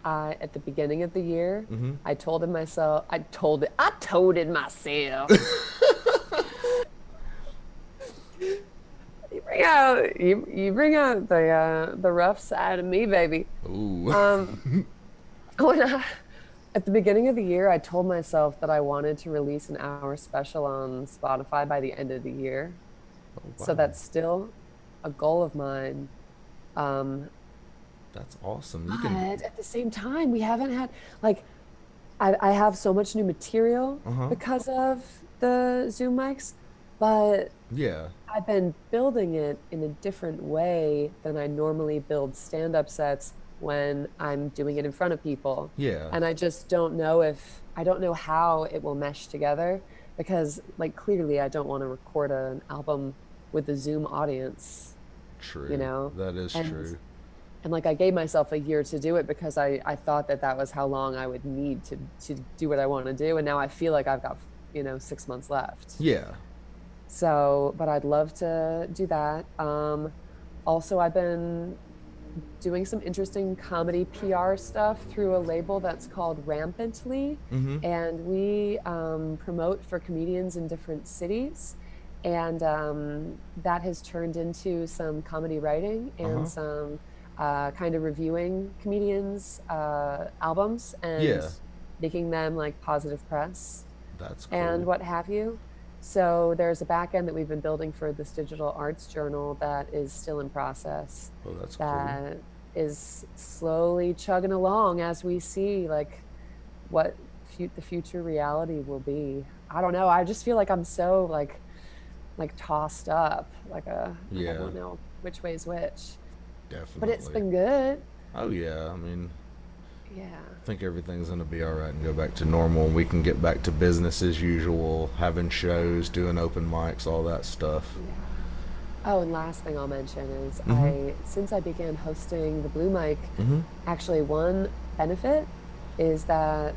B: At the beginning of the year,
A: Mm-hmm.
B: I told it myself. You bring out the rough side of me, baby.
A: Ooh.
B: Um, when at the beginning of the year, I told myself that I wanted to release an hour special on Spotify by the end of the year.
A: Oh,
B: So
A: wow.
B: that's still a goal of mine. Um,
A: That's awesome. You can.
B: but at the same time, we haven't had like I have so much new material
A: Uh huh.
B: because of the Zoom mics, but
A: Yeah.
B: I've been building it in a different way than I normally build stand-up sets when I'm doing it in front of people.
A: Yeah.
B: And I just don't know I don't know how it will mesh together, because like clearly I don't want to record an album with the Zoom audience, you
A: True.
B: know?
A: That is
B: And
A: true.
B: like I gave myself a year to do it because I thought that that was how long I would need to do what I want to do. And now I feel like I've got, 6 months left.
A: Yeah.
B: So, but I'd love to do that. Also, I've been doing some interesting comedy PR stuff through a label that's called Rampantly.
A: Mm-hmm.
B: And we promote for comedians in different cities. And that has turned into some comedy writing and
A: Uh-huh.
B: some kind of reviewing comedians' albums and
A: Yeah.
B: making them like positive press
A: That's
B: and
A: cool.
B: what have you. So there's a back end that we've been building for this digital arts journal that is still in process,
A: Oh, that's cool.
B: that is slowly chugging along as we see like what the future reality will be. I don't know. I just feel like I'm so like tossed up, like I
A: Yeah,
B: don't know which way is which. But it's
A: definitely.
B: been good.
A: Oh, yeah. I mean,
B: Yeah.
A: I think everything's going to be all right and go back to normal. And we can get back to business as usual, having shows, doing open mics, all that stuff.
B: Yeah. Oh, and last thing I'll mention is
A: Mm-hmm.
B: since I began hosting the Blue Mic,
A: Mm-hmm.
B: actually one benefit is that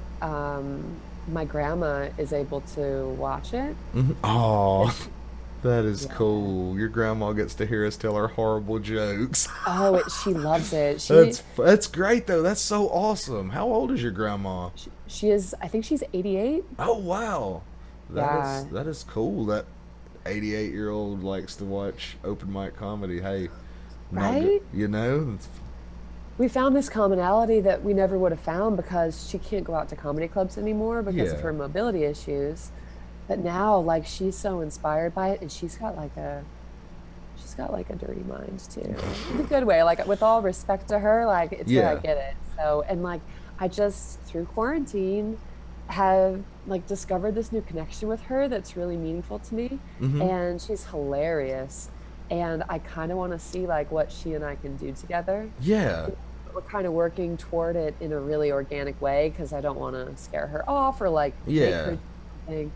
B: my grandma is able to watch it.
A: Mm-hmm.
B: And
A: Oh, that is
B: yeah.
A: cool. Your grandma gets to hear us tell her horrible jokes.
B: Oh, she loves it. She
A: That's great though. That's so awesome. How old is your grandma?
B: she is, I think she's 88.
A: Oh wow,
B: Yeah.
A: that is cool. That 88-year-old likes to watch open mic comedy. Hey, not good.
B: Right? We found this commonality that we never would have found because she can't go out to comedy clubs anymore because of
A: Yeah,
B: her mobility issues. But now, like, she's so inspired by it, and she's got like a dirty mind too, in a good way. Like, with all respect to her, like, it's good I
A: yeah.
B: get it. So, and like, I just through quarantine have like discovered this new connection with her that's really meaningful to me,
A: Mm-hmm.
B: and she's hilarious. And I kind of want to see like what she and I can do together.
A: Yeah,
B: We're kind of working toward it in a really organic way because I don't want to scare her off or like make her
A: yeah.
B: do something.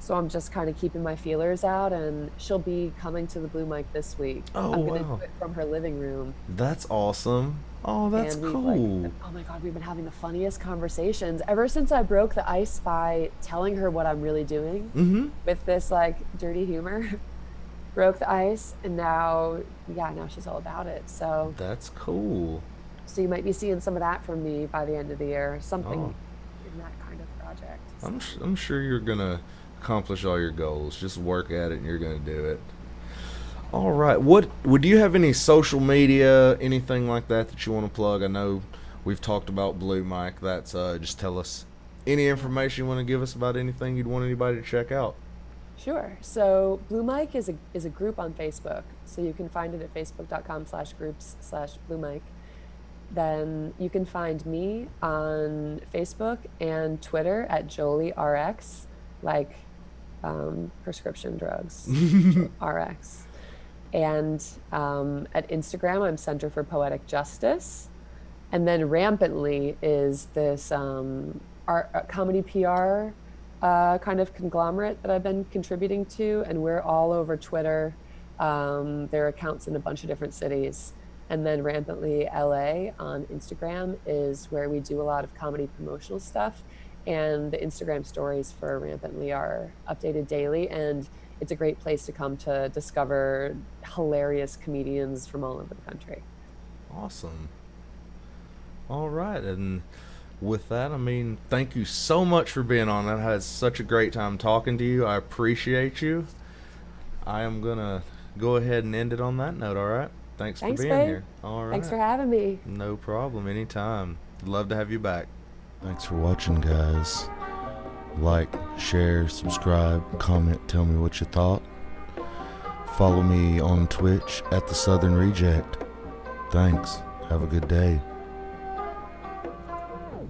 B: So I'm just kind of keeping my feelers out, and she'll be coming to the Blue Mic this week.
A: Oh
B: I'm gonna do
A: wow,
B: it from her living room,
A: that's awesome. Oh, that's
B: and we've like,
A: cool.
B: oh my God, we've been having the funniest conversations ever since I broke the ice by telling her what I'm really doing
A: Mm-hmm.
B: with this like dirty humor. Broke the ice, and now, yeah, now she's all about it.
A: That's cool.
B: So you might be seeing some of that from me by the end of the year,
A: Oh,
B: something in that kind of project. So
A: I'm sure you're gonna accomplish all your goals. Just work at it, and you're gonna do it. All right. What would you have any social media, anything like that that you want to plug? I know we've talked about Blue Mike. That's just tell us any
B: yeah.
A: information you want to give us about anything you'd want anybody to check out.
B: Sure. So Blue Mike is a group on Facebook. So you can find it at facebook.com/groups/Blue Mike. Then you can find me on Facebook and Twitter at Joli Rx, like prescription drugs, RX. And at Instagram, I'm Center for Poetic Justice. And then Rampantly is this comedy PR kind of conglomerate that I've been contributing to, and we're all over Twitter. There are accounts in a bunch of different cities. And then Rampantly LA on Instagram is where we do a lot of comedy promotional stuff. And the Instagram stories for Rampantly are updated daily. And it's a great place to come to discover hilarious comedians from all over the country.
A: Awesome. All right. And with that, I mean, thank you so much for being on. I had such a great time talking to you. I appreciate you. I am going to go ahead and end it on that note, all right? Thanks for
B: Thanks,
A: being
B: babe.
A: here. All
B: Thanks
A: right.
B: for having me.
A: No problem. Anytime. Love to have you back. Thanks for watching, guys. Like, share, subscribe, comment, tell me what you thought. Follow me on Twitch at The Southern Reject. Thanks. Have a good day.